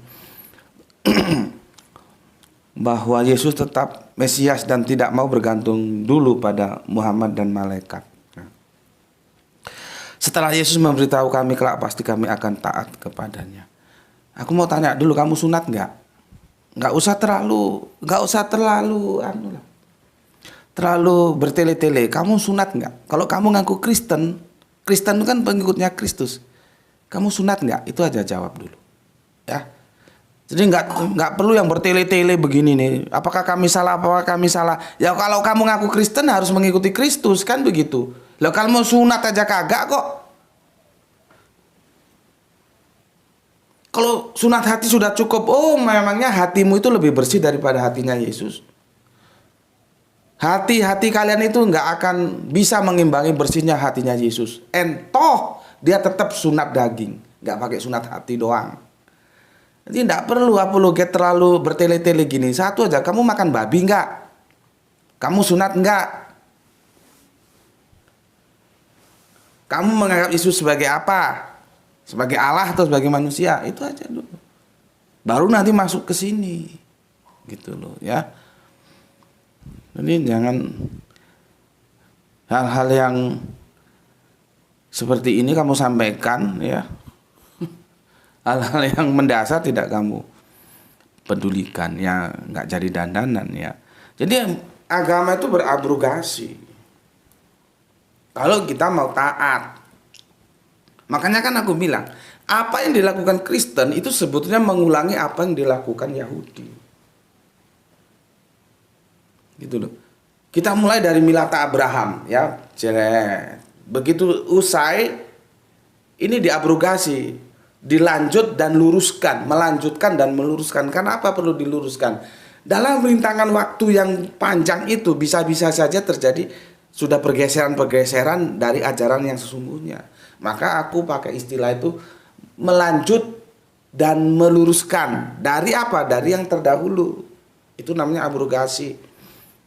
bahwa Yesus tetap Mesias dan tidak mau bergantung dulu pada Muhammad dan malaikat. Setelah Yesus memberitahu kami kelak pasti kami akan taat kepadanya. Aku mau tanya dulu, kamu sunat nggak? Nggak usah terlalu bertele-tele. Kamu sunat nggak? Kalau kamu ngaku Kristen itu kan pengikutnya Kristus. Kamu sunat nggak? Itu aja jawab dulu, ya. Jadi nggak perlu yang bertele-tele begini nih. Apakah kami salah? Ya kalau kamu ngaku Kristen harus mengikuti Kristus, kan begitu. Lah kalau mau sunat aja kagak kok. Kalau sunat hati sudah cukup. Oh, memangnya hatimu itu lebih bersih daripada hatinya Yesus? Hati-hati kalian itu nggak akan bisa mengimbangi bersihnya hatinya Yesus. Toh dia tetap sunat daging, nggak pakai sunat hati doang. Jadi nggak perlu apologet terlalu bertele-tele gini. Satu aja, kamu makan babi nggak? Kamu sunat nggak? Kamu menganggap Yesus sebagai apa? Sebagai Allah atau sebagai manusia? Itu aja dulu. Baru nanti masuk ke sini. Gitu loh ya. Jadi jangan hal-hal yang seperti ini kamu sampaikan ya. Hal-hal yang mendasar tidak kamu pedulikan ya, nggak jadi dandanan ya. Jadi agama itu berabrogasi. Kalau kita mau taat. Makanya kan aku bilang, apa yang dilakukan Kristen itu sebetulnya mengulangi apa yang dilakukan Yahudi. Gitu loh. Kita mulai dari milata Abraham ya. Begitu usai ini diabrogasi, dilanjut dan luruskan, melanjutkan dan meluruskan. Kenapa perlu diluruskan? Dalam rintangan waktu yang panjang itu bisa-bisa saja terjadi sudah pergeseran-pergeseran dari ajaran yang sesungguhnya. Maka aku pakai istilah itu melanjut dan meluruskan. Dari apa? Dari yang terdahulu. Itu namanya abrogasi.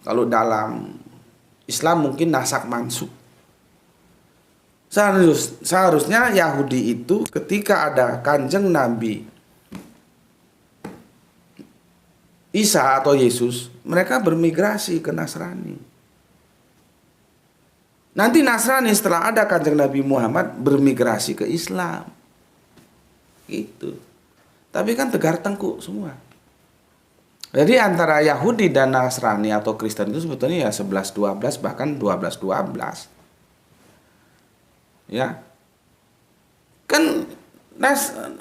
Kalau dalam Islam mungkin nasak mansukh. Seharusnya Yahudi itu ketika ada Kanjeng Nabi Isa atau Yesus, mereka bermigrasi ke Nasrani. Nanti Nasrani setelah ada Kanjeng Nabi Muhammad bermigrasi ke Islam. Gitu. Tapi kan tegar tengkuk semua. Jadi antara Yahudi dan Nasrani atau Kristen itu sebetulnya ya 11-12 bahkan 12-12. Ya, kan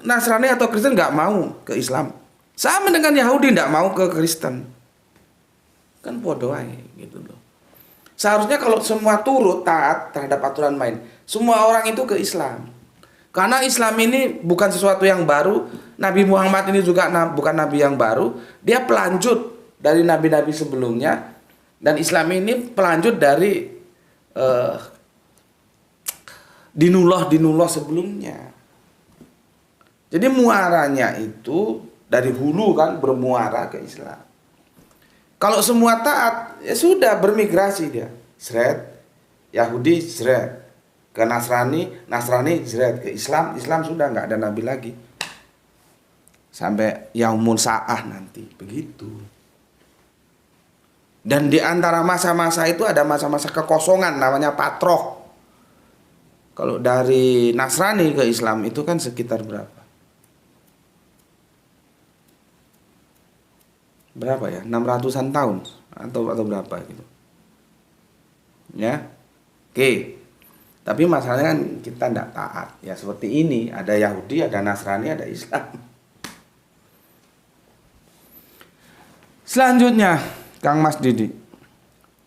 Nasrani atau Kristen nggak mau ke Islam. Sama dengan Yahudi nggak mau ke Kristen. Kan bodoh aja gitu loh. Seharusnya kalau semua turut taat terhadap aturan main, semua orang itu ke Islam. Karena Islam ini bukan sesuatu yang baru. Nabi Muhammad ini juga bukan nabi yang baru. Dia pelanjut dari nabi-nabi sebelumnya. Dan Islam ini pelanjut dari dinullah sebelumnya. Jadi muaranya itu dari hulu kan bermuara ke Islam. Kalau semua taat, ya sudah bermigrasi dia. Seret, Yahudi seret. Ke Nasrani seret. Ke Islam sudah nggak ada nabi lagi. Sampai Yaumul Sa'ah nanti, begitu. Dan di antara masa-masa itu ada masa-masa kekosongan namanya patroh. Kalau dari Nasrani ke Islam itu kan sekitar berapa? Berapa ya? 600-an tahun atau berapa gitu. Ya. Oke. Tapi masalahnya kan kita tidak taat. Ya seperti ini, ada Yahudi, ada Nasrani, ada Islam. Selanjutnya, Kang Mas Didi.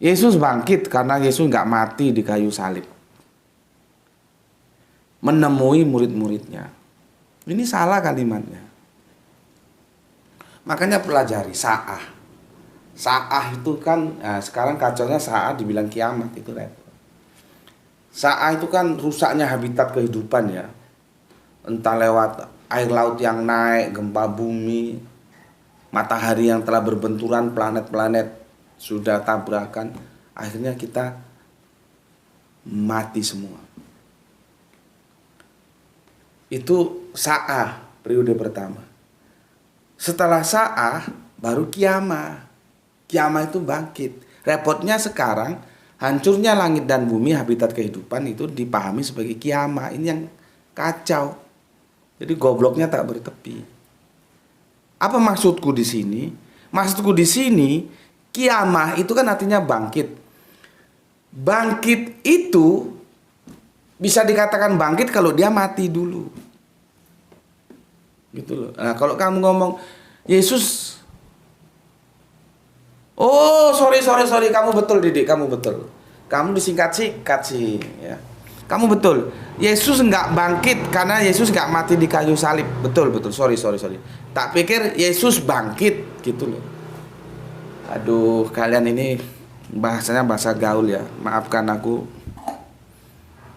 Yesus bangkit karena Yesus nggak mati di kayu salib. Menemui murid-muridnya. Ini salah kalimatnya. Makanya pelajari Sa'ah. Sa'ah itu kan sekarang kacaunya Sa'ah dibilang kiamat itu repot. Sa'ah itu kan rusaknya habitat kehidupan ya. Entah lewat air laut yang naik, gempa bumi, matahari yang telah berbenturan, planet-planet sudah tabrakan, akhirnya kita mati semua. Itu Sa'ah periode pertama. Setelah Sa'ah baru kiamah. Kiamah itu bangkit. Repotnya sekarang hancurnya langit dan bumi, habitat kehidupan itu dipahami sebagai kiamah. Ini yang kacau. Jadi gobloknya tak bertepi. Apa maksudku di sini? Maksudku di sini kiamah itu kan artinya bangkit. Bangkit itu bisa dikatakan bangkit kalau dia mati dulu. Gitu loh. Nah, kalau kamu ngomong Yesus, oh sorry kamu betul Didik, kamu betul. Kamu disingkat-singkat sih ya. Kamu betul. Yesus nggak bangkit karena Yesus nggak mati di kayu salib. Betul. Sorry. Tak pikir Yesus bangkit gitu loh. Aduh, kalian ini bahasanya bahasa gaul ya. Maafkan aku.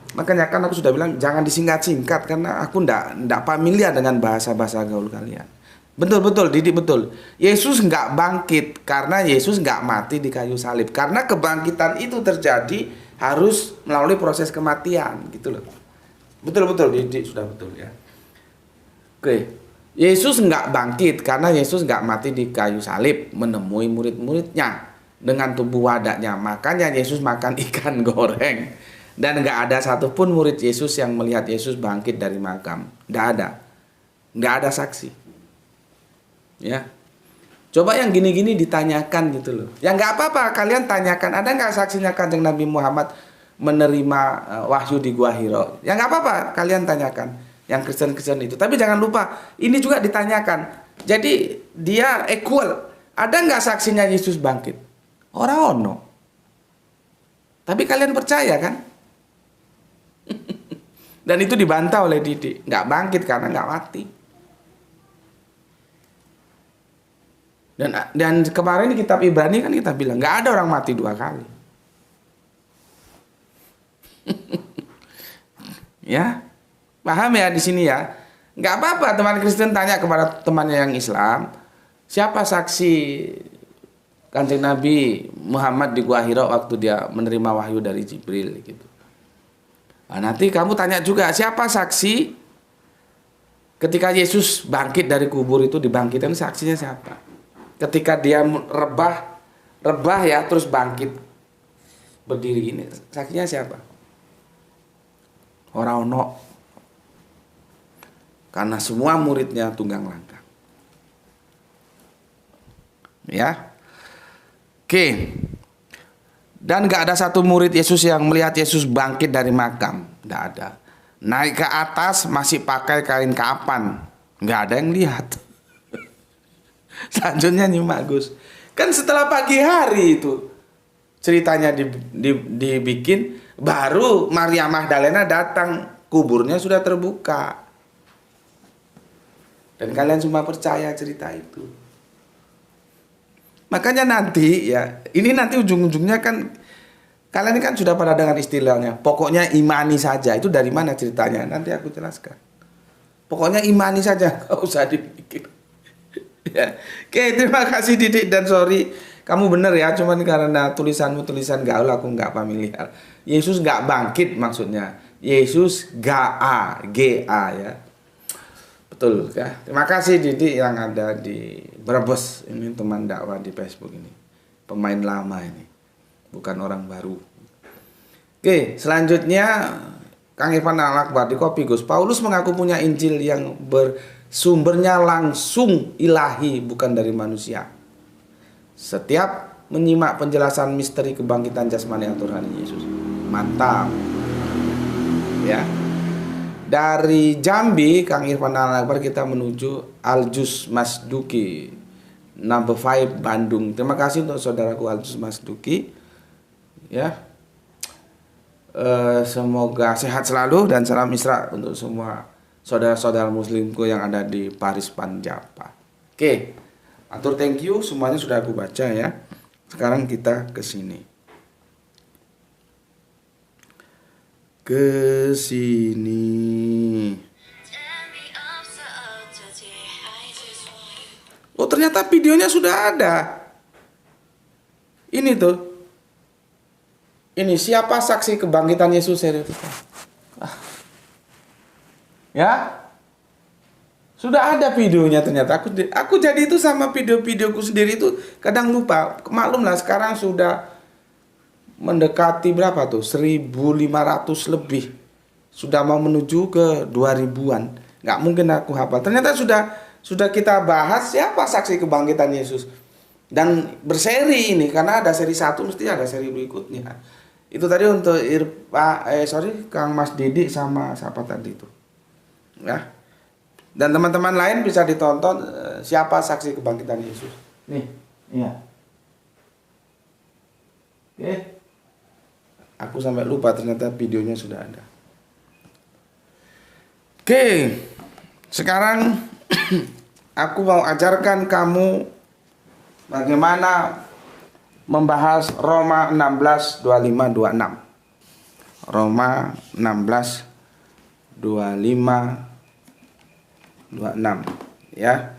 Makanya kan aku sudah bilang jangan disingkat-singkat karena aku ndak familiar dengan bahasa-bahasa gaul kalian. Betul, Didik betul. Yesus nggak bangkit karena Yesus nggak mati di kayu salib. Karena kebangkitan itu terjadi harus melalui proses kematian gitu loh. Betul, Didik sudah betul ya. Oke. Yesus nggak bangkit karena Yesus nggak mati di kayu salib, menemui murid-muridnya dengan tubuh wadaknya. Makanya Yesus makan ikan goreng. Dan nggak ada satupun murid Yesus yang melihat Yesus bangkit dari makam. Nggak ada saksi. Ya, coba yang gini-gini ditanyakan gitu loh. Ya nggak apa-apa, kalian tanyakan. Ada nggak saksinya Kanjeng Nabi Muhammad menerima wahyu di Gua Hiro? Ya nggak apa-apa, kalian tanyakan. Yang Kristen-Kristen itu. Tapi jangan lupa, ini juga ditanyakan. Jadi dia equal. Ada nggak saksinya Yesus bangkit? Ora ono. Tapi kalian percaya kan? Dan itu dibantah oleh Didik. Nggak bangkit karena nggak mati. Dan kemarin di kitab Ibrani kan kita bilang nggak ada orang mati 2 kali. Ya, paham ya di sini ya. Nggak apa-apa teman Kristen tanya kepada temannya yang Islam, siapa saksi Kanjeng Nabi Muhammad di Gua Hiro waktu dia menerima wahyu dari Jibril gitu. Nah, nanti kamu tanya juga siapa saksi ketika Yesus bangkit dari kubur itu, dibangkitkan, saksinya siapa? Ketika dia rebah ya terus bangkit berdiri gini, saksinya siapa? Ora ono. Karena semua muridnya tunggang langkah. Ya. Oke. Dan gak ada satu murid Yesus yang melihat Yesus bangkit dari makam. Nggak ada. Naik ke atas masih pakai kain kapan, nggak ada yang lihat. Selanjutnya nyimak Gus. Kan setelah pagi hari itu ceritanya dibikin, baru Maria Magdalena datang, kuburnya sudah terbuka. Dan kalian semua percaya cerita itu. Makanya nanti ya, ini nanti ujung-ujungnya kan kalian kan sudah pada dengar istilahnya, pokoknya imani saja. Itu dari mana ceritanya? Nanti aku jelaskan. Pokoknya imani saja, nggak usah dipikir. Ya. Oke, terima kasih Didik, dan sorry, kamu bener ya, cuman karena tulisanmu tulisan gaul aku nggak familiar. Yesus nggak bangkit maksudnya. Yesus GA ya. Betul ya. Terima kasih Didik yang ada di Brebes, ini teman dakwah di Facebook ini. Pemain lama ini. Bukan orang baru. Oke, selanjutnya Kang Irfan Al-Akbar di Kopi Gus. Paulus mengaku punya Injil yang bersumbernya langsung ilahi, bukan dari manusia. Setiap menyimak penjelasan misteri kebangkitan jasmani atau rohani Yesus. Mantap. Ya. Dari Jambi, Kang Irfan Al-Akbar, kita menuju Aljus Masduki, Number 5 Bandung. Terima kasih untuk saudaraku Aljus Masduki. Ya, semoga sehat selalu dan salam Isra untuk semua saudara-saudara muslimku yang ada di Paris Panjapa. Oke, atur thank you, semuanya sudah aku baca ya. Sekarang kita ke sini. Ke sini. Oh, ternyata videonya sudah ada. Ini tuh. Ini siapa saksi kebangkitan Yesus? Ya, sudah ada videonya ternyata. Aku jadi itu sama video-videoku sendiri itu kadang lupa. Maklum lah, sekarang sudah mendekati berapa tuh? 1.500 lebih. Sudah mau menuju ke 2.000-an. Nggak mungkin aku hafal. Ternyata sudah kita bahas siapa saksi kebangkitan Yesus. Dan berseri ini, karena ada seri 1 mesti ada seri berikutnya. Itu tadi untuk Kang Mas Didik sama siapa tadi itu. Ya. Dan teman-teman lain bisa ditonton siapa saksi kebangkitan Yesus. Nih, iya. Oke. Aku sampai lupa ternyata videonya sudah ada. Oke. Sekarang aku mau ajarkan kamu bagaimana membahas Roma 16, 25, 26. Roma 16, 25, 26. Ya.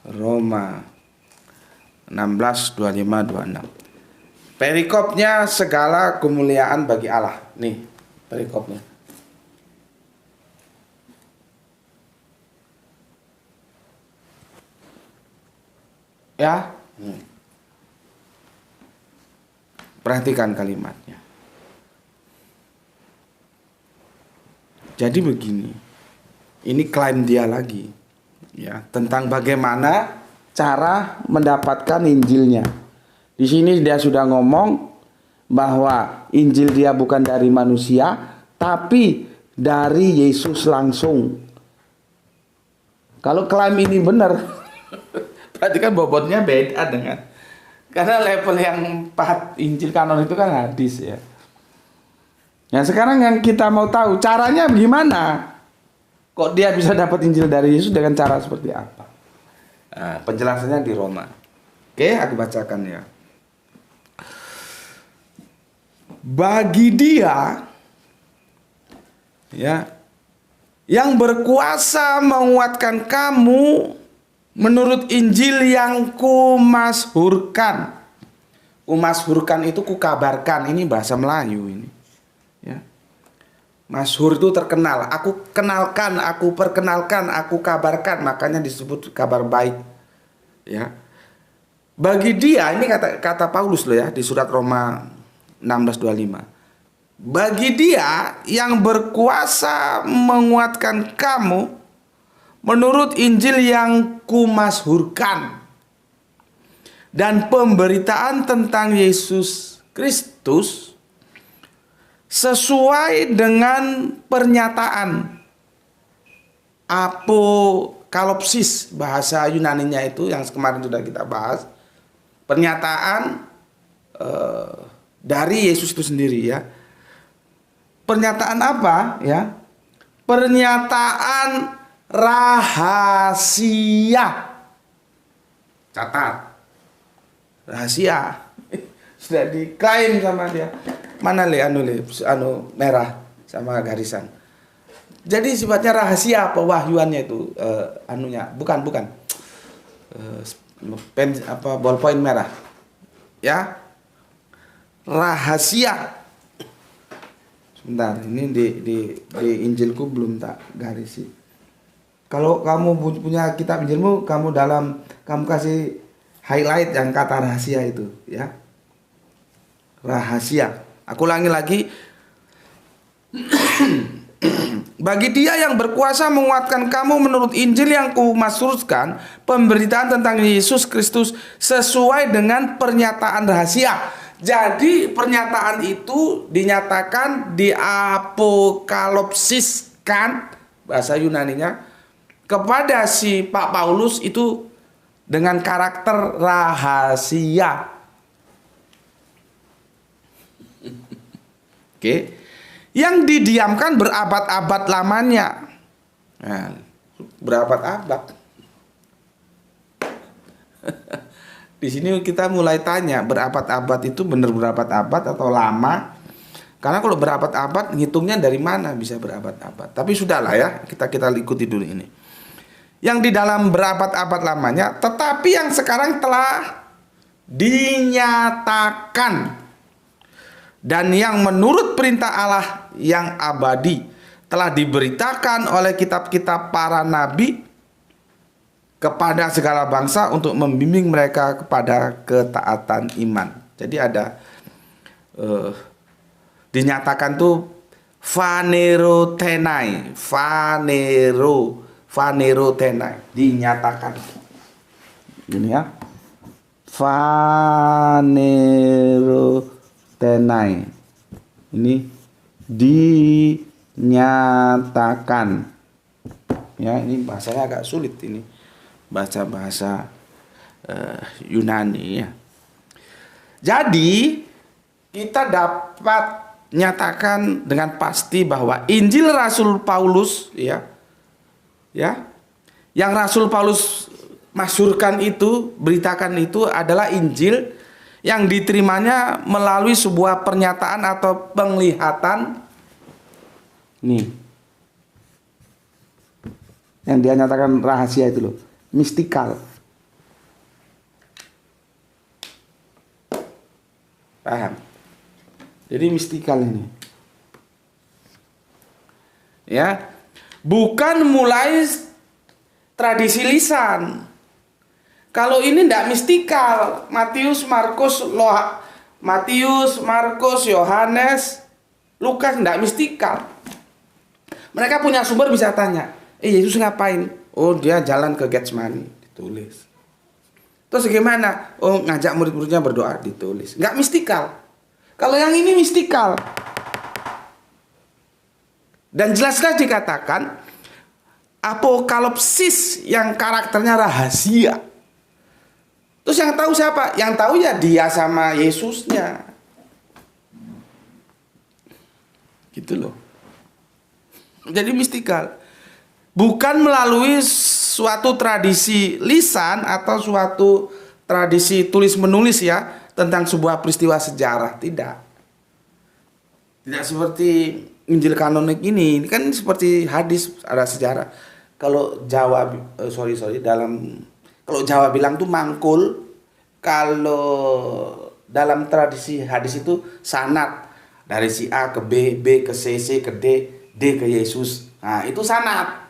Roma 16, 25, 26. Perikopnya segala kemuliaan bagi Allah. Nih, perikopnya. Ya. Perhatikan kalimatnya. Jadi begini. Ini klaim dia lagi. Ya, tentang bagaimana cara mendapatkan Injilnya. Di sini dia sudah ngomong bahwa Injil dia bukan dari manusia, tapi dari Yesus langsung. Kalau klaim ini benar, berarti kan bobotnya beda dengan, karena level yang 4 Injil kanon itu kan hadis ya. Nah sekarang yang kita mau tahu caranya gimana? Kok dia bisa dapat Injil dari Yesus dengan cara seperti apa? Nah, penjelasannya di Roma. Oke, aku bacakan ya. Bagi dia ya yang berkuasa menguatkan kamu menurut Injil yang kumashurkan. Kumashurkan itu kukabarkan, ini bahasa Melayu ini. Ya. Masyhur itu terkenal. Aku kenalkan, aku perkenalkan, aku kabarkan, makanya disebut kabar baik. Ya. Bagi dia, ini kata Paulus loh ya di surat Roma 16:25. Bagi dia yang berkuasa menguatkan kamu menurut Injil yang kumashurkan dan pemberitaan tentang Yesus Kristus sesuai dengan pernyataan apokalipsis, bahasa Yunaninya itu yang kemarin sudah kita bahas, pernyataan dari Yesus itu sendiri ya. Pernyataan apa ya? Pernyataan rahasia. Catat. Rahasia. Sudah diklaim sama dia. Mana merah sama garisan. Jadi sifatnya rahasia pewahyuannya itu bukan ballpoint merah. Ya. Rahasia. Sebentar, ini di Injilku belum tak garisi. Kalau kamu punya kitab Injilmu, kamu kasih highlight yang kata rahasia itu, ya. Rahasia. Aku ulangi lagi. Bagi Dia yang berkuasa menguatkan kamu menurut Injil yang kumaksudkan, pemberitaan tentang Yesus Kristus sesuai dengan pernyataan rahasia. Jadi pernyataan itu dinyatakan diapokalipsiskan, bahasa Yunaninya, kepada si Pak Paulus itu dengan karakter rahasia. Oke. Yang didiamkan berabad-abad lamanya. Nah, berabad-abad. Di sini kita mulai tanya, berabad-abad itu benar berabad-abad atau lama? Karena kalau berabad-abad ngitungnya dari mana bisa berabad-abad? Tapi sudahlah ya, kita ikuti dulu ini. Yang di dalam berabad-abad lamanya, tetapi yang sekarang telah dinyatakan dan yang menurut perintah Allah yang abadi telah diberitakan oleh kitab-kitab para nabi kepada segala bangsa untuk membimbing mereka kepada ketaatan iman. Jadi ada dinyatakan tuh phanerotenai, phanerotenai, dinyatakan. Ini ya. Phanerotenai. Ini dinyatakan. Ya, ini bahasanya agak sulit ini. Bahasa Yunani ya. Jadi kita dapat nyatakan dengan pasti bahwa Injil Rasul Paulus ya yang Rasul Paulus masyhurkan itu, beritakan itu adalah Injil yang diterimanya melalui sebuah pernyataan atau penglihatan nih. Yang dia nyatakan rahasia itu loh. Mistikal. Paham? Jadi mistikal ini. Ya. Bukan mulai tradisi lisan. Kalau ini tidak mistikal. Matius, Markus, Yohanes, Lukas tidak mistikal. Mereka punya sumber bisa tanya, Yesus ngapain? Oh, dia jalan ke Getsemani, ditulis. Terus gimana? Oh, ngajak murid-muridnya berdoa, ditulis. Nggak mistikal. Kalau yang ini mistikal. Dan jelas-jelas dikatakan apokalipsis yang karakternya rahasia. Terus yang tahu siapa? Yang tahu ya dia sama Yesusnya. Gitu loh. Jadi mistikal. Bukan melalui suatu tradisi lisan atau suatu tradisi tulis-menulis ya tentang sebuah peristiwa sejarah, tidak. Tidak seperti Injil kanonik ini kan seperti hadis ada sejarah. Kalau Jawa kalau Jawa bilang tuh mangkul, kalau dalam tradisi hadis itu sanad dari si A ke B, B ke C, C ke D, D ke Yesus. Nah, itu sanad.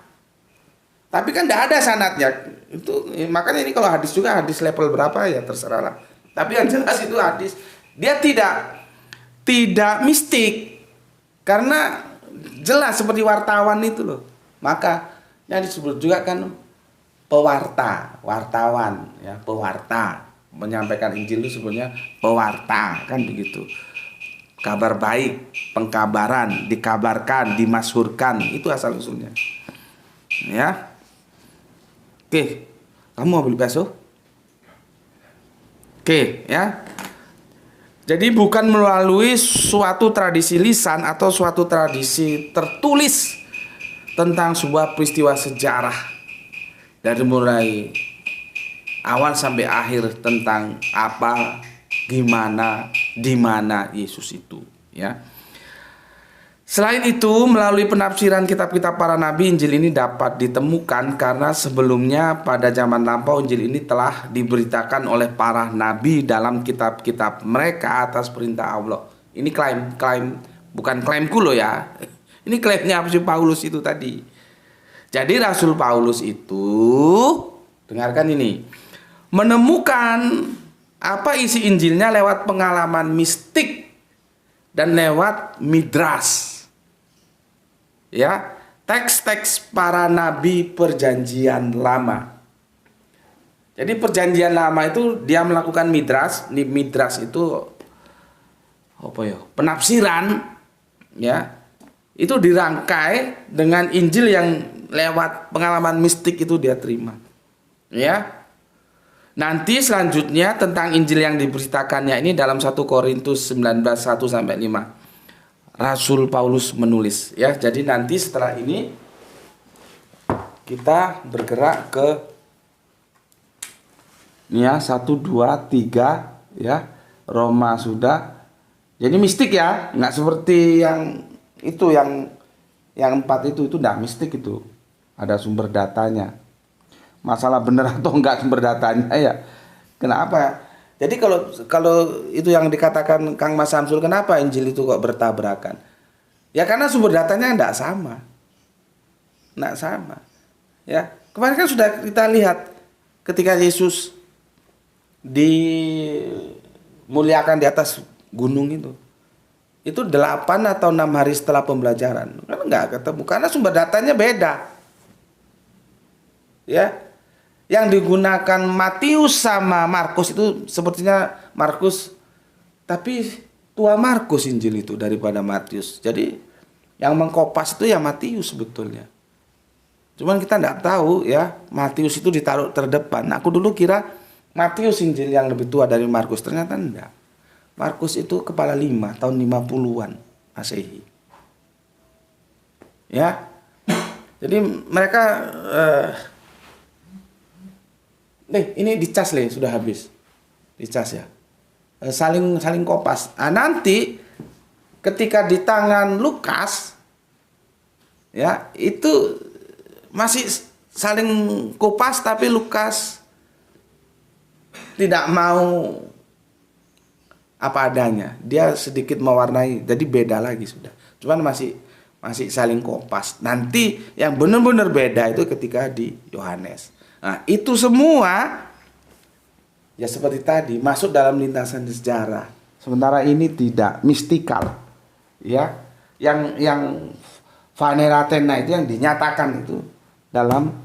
Tapi kan tidak ada sanadnya. Itu makanya ini kalau hadis juga hadis level berapa ya terserah lah. Tapi yang jelas itu hadis. Dia tidak mistik. Karena jelas seperti wartawan itu loh. Maka yang disebut juga kan wartawan ya, pewarta. Menyampaikan Injil itu sebenarnya pewarta kan begitu. kabar baik, pengkabaran, dikabarkan, dimasyhurkan, itu asal usulnya. Ya. Oke, kamu mau beli bakso? Oke, ya. Jadi bukan melalui suatu tradisi lisan atau suatu tradisi tertulis tentang sebuah peristiwa sejarah dari mulai awal sampai akhir tentang apa, gimana, di mana Yesus itu, ya. Selain itu, melalui penafsiran kitab-kitab para nabi, Injil ini dapat ditemukan karena sebelumnya pada zaman lampau Injil ini telah diberitakan oleh para nabi dalam kitab-kitab mereka atas perintah Allah. Ini klaim bukan klaimku loh ya. Ini klaimnya Rasul Paulus itu tadi. Jadi Rasul Paulus itu, dengarkan ini, menemukan apa isi Injilnya lewat pengalaman mistik dan lewat midras. Ya, teks-teks para nabi perjanjian lama. Jadi perjanjian lama itu dia melakukan midras. Midras itu apa ya? Penafsiran, ya. Itu dirangkai dengan Injil yang lewat pengalaman mistik itu dia terima. Ya. Nanti selanjutnya tentang Injil yang diberitakannya ini dalam 1 Korintus 19:1-5. Rasul Paulus menulis, ya. Jadi nanti setelah ini kita bergerak ke ya 1, 2, 3, ya. Roma sudah. Jadi mistik ya, nggak seperti yang itu yang 4 itu enggak mistik itu. Ada sumber datanya. Masalah benar atau enggak sumber datanya ya. Kenapa? Jadi kalau itu yang dikatakan Kang Mas Samsul, kenapa Injil itu kok bertabrakan? Ya karena sumber datanya enggak sama. Enggak sama. Ya, kemarin kan sudah kita lihat ketika Yesus dimuliakan di atas gunung itu. Itu 8 atau 6 hari setelah pembelajaran. Kan enggak ketemu karena sumber datanya beda. Ya. Yang digunakan Matius sama Markus itu sepertinya Markus, tapi tua Markus Injil itu daripada Matius. Jadi yang mengkopas itu ya Matius sebetulnya. Cuman kita tidak tahu ya, Matius itu ditaruh terdepan. Aku dulu kira Matius Injil yang lebih tua dari Markus, ternyata enggak. Markus itu kepala 5 tahun 50-an Masehi. Ya. Jadi mereka ini dicas sudah habis. Dicas ya. Saling kopas. Nah, nanti ketika di tangan Lukas ya, itu masih saling kopas tapi Lukas tidak mau apa adanya. Dia sedikit mewarnai, jadi beda lagi sudah. Cuman masih saling kopas. Nanti yang benar-benar beda itu ketika di Yohanes. Nah, itu semua ya seperti tadi masuk dalam lintasan sejarah. Sementara ini tidak mistikal. Ya, yang Phaneratena itu yang dinyatakan itu dalam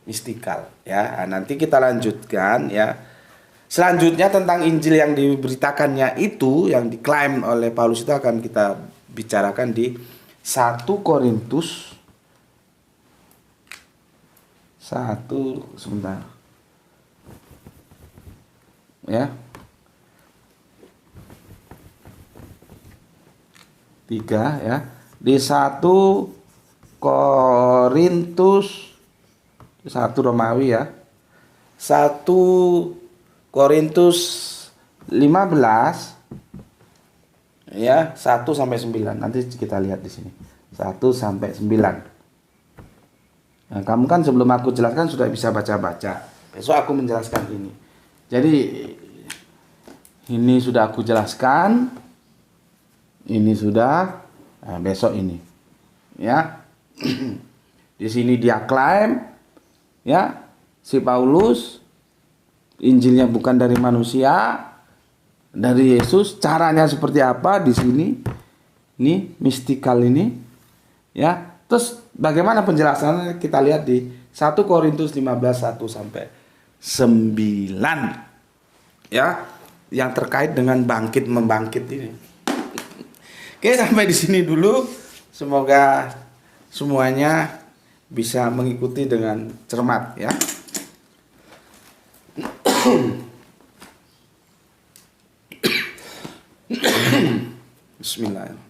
mistikal ya. Nah, nanti kita lanjutkan ya. Selanjutnya tentang Injil yang diberitakannya itu yang diklaim oleh Paulus itu akan kita bicarakan di 1 Korintus 1 sebentar. Ya. 3 ya. Di 1 Korintus 1 Romawi ya. 1 Korintus 15 ya, 1 sampai 9. Nanti kita lihat di sini. 1 sampai 9. Nah, kamu kan sebelum aku jelaskan sudah bisa baca-baca. Besok aku menjelaskan ini. Jadi ini sudah aku jelaskan. Ini sudah. Nah, besok ini. Ya. Di sini dia klaim ya, si Paulus Injilnya bukan dari manusia, dari Yesus. Caranya seperti apa di sini? Ini mistikal ini. Ya. Terus bagaimana penjelasannya kita lihat di 1 Korintus 15 1 sampai 9. Ya, yang terkait dengan bangkit membangkit ini. Oke, sampai di sini dulu. Semoga semuanya bisa mengikuti dengan cermat ya. Bismillahirrahmanirrahim.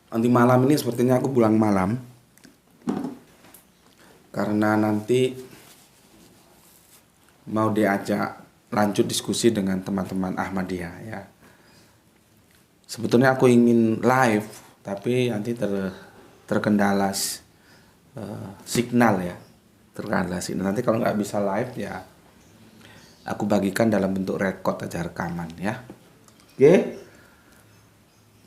Nanti malam ini sepertinya aku pulang malam karena nanti mau diajak lanjut diskusi dengan teman-teman Ahmadiyah ya. Sebetulnya aku ingin live tapi nanti terkendala signal ya. Terkendala signal. Nanti kalau nggak bisa live ya aku bagikan dalam bentuk rekod aja, rekaman ya. Oke.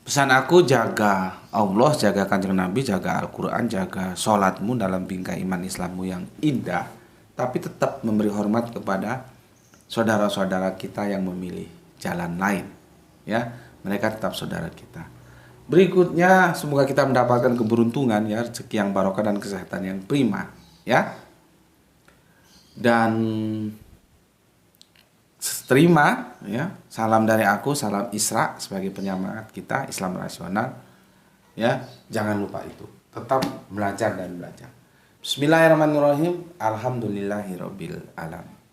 Pesan aku, jaga Allah, jaga Kanjeng Nabi, jaga Al-Quran, jaga sholatmu dalam bingkai iman Islammu yang indah. Tapi tetap memberi hormat kepada saudara-saudara kita yang memilih jalan lain. Ya, mereka tetap saudara kita. Berikutnya, semoga kita mendapatkan keberuntungan ya, rezeki yang barokah dan kesehatan yang prima. Ya, dan terima ya, salam dari aku, salam Isra sebagai penyemangat kita Islam rasional ya. Jangan lupa itu, tetap belajar dan belajar. Bismillahirrahmanirrahim. Alhamdulillahirabbil alamin.